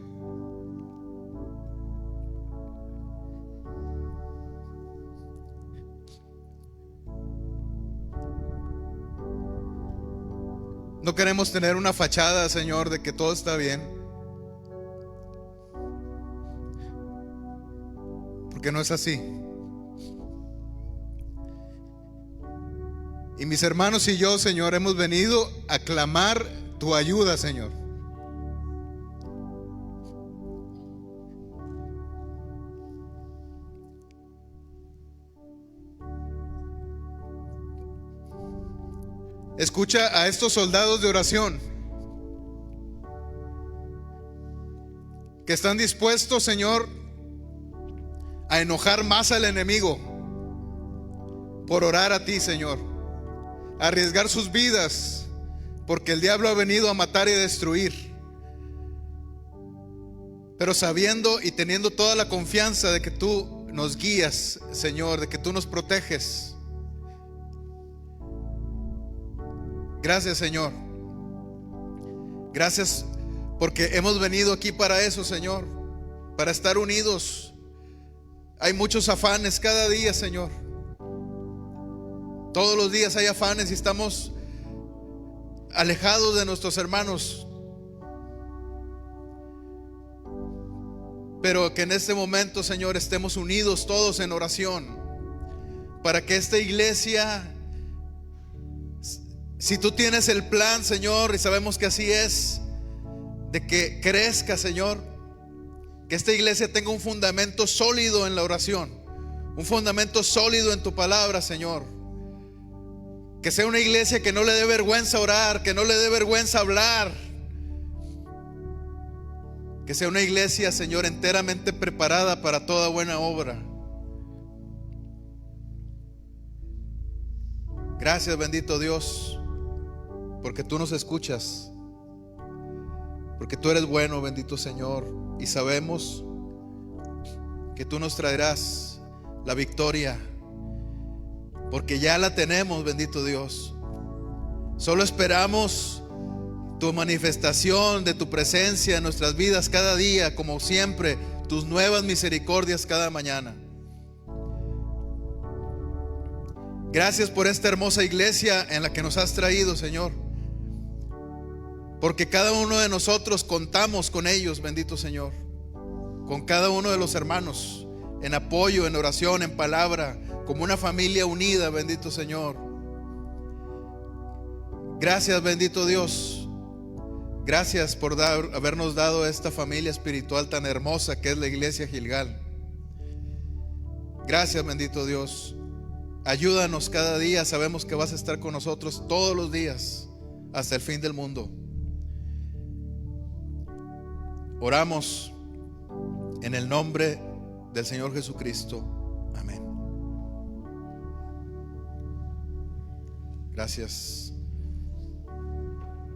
No queremos tener una fachada, Señor, de que todo está bien, porque no es así. Y mis hermanos y yo, Señor, hemos venido a clamar tu ayuda, Señor. Escucha a estos soldados de oración que están dispuestos, Señor, a enojar más al enemigo por orar a ti, Señor, a arriesgar sus vidas, porque el diablo ha venido a matar y a destruir, pero sabiendo y teniendo toda la confianza de que tú nos guías, Señor, de que tú nos proteges. Gracias, Señor. Gracias porque hemos venido aquí para eso, Señor, para estar unidos. Hay muchos afanes cada día, Señor. Todos los días hay afanes y estamos alejados de nuestros hermanos. Pero que en este momento, Señor, estemos unidos todos en oración para que esta iglesia, si tú tienes el plan, Señor, y sabemos que así es, de que crezca, Señor, que esta iglesia tenga un fundamento sólido en la oración, un fundamento sólido en tu palabra, Señor. Que sea una iglesia que no le dé vergüenza orar, que no le dé vergüenza hablar, Que sea una iglesia, Señor, enteramente preparada para toda buena obra. Gracias, bendito Dios, porque tú nos escuchas, porque tú eres bueno, bendito Señor, y sabemos que tú nos traerás la victoria, porque ya la tenemos, bendito Dios. Solo esperamos tu manifestación de tu presencia en nuestras vidas cada día, como siempre, tus nuevas misericordias cada mañana. Gracias por esta hermosa iglesia en la que nos has traído, Señor, porque cada uno de nosotros contamos con ellos, bendito Señor, con cada uno de los hermanos, en apoyo, en oración, en palabra, como una familia unida, bendito Señor. Gracias, bendito Dios. Gracias por habernos dado esta familia espiritual tan hermosa que es la Iglesia Gilgal. Gracias, bendito Dios. Ayúdanos cada día. Sabemos que vas a estar con nosotros todos los días hasta el fin del mundo. Oramos en el nombre del Señor Jesucristo. Amén. Gracias.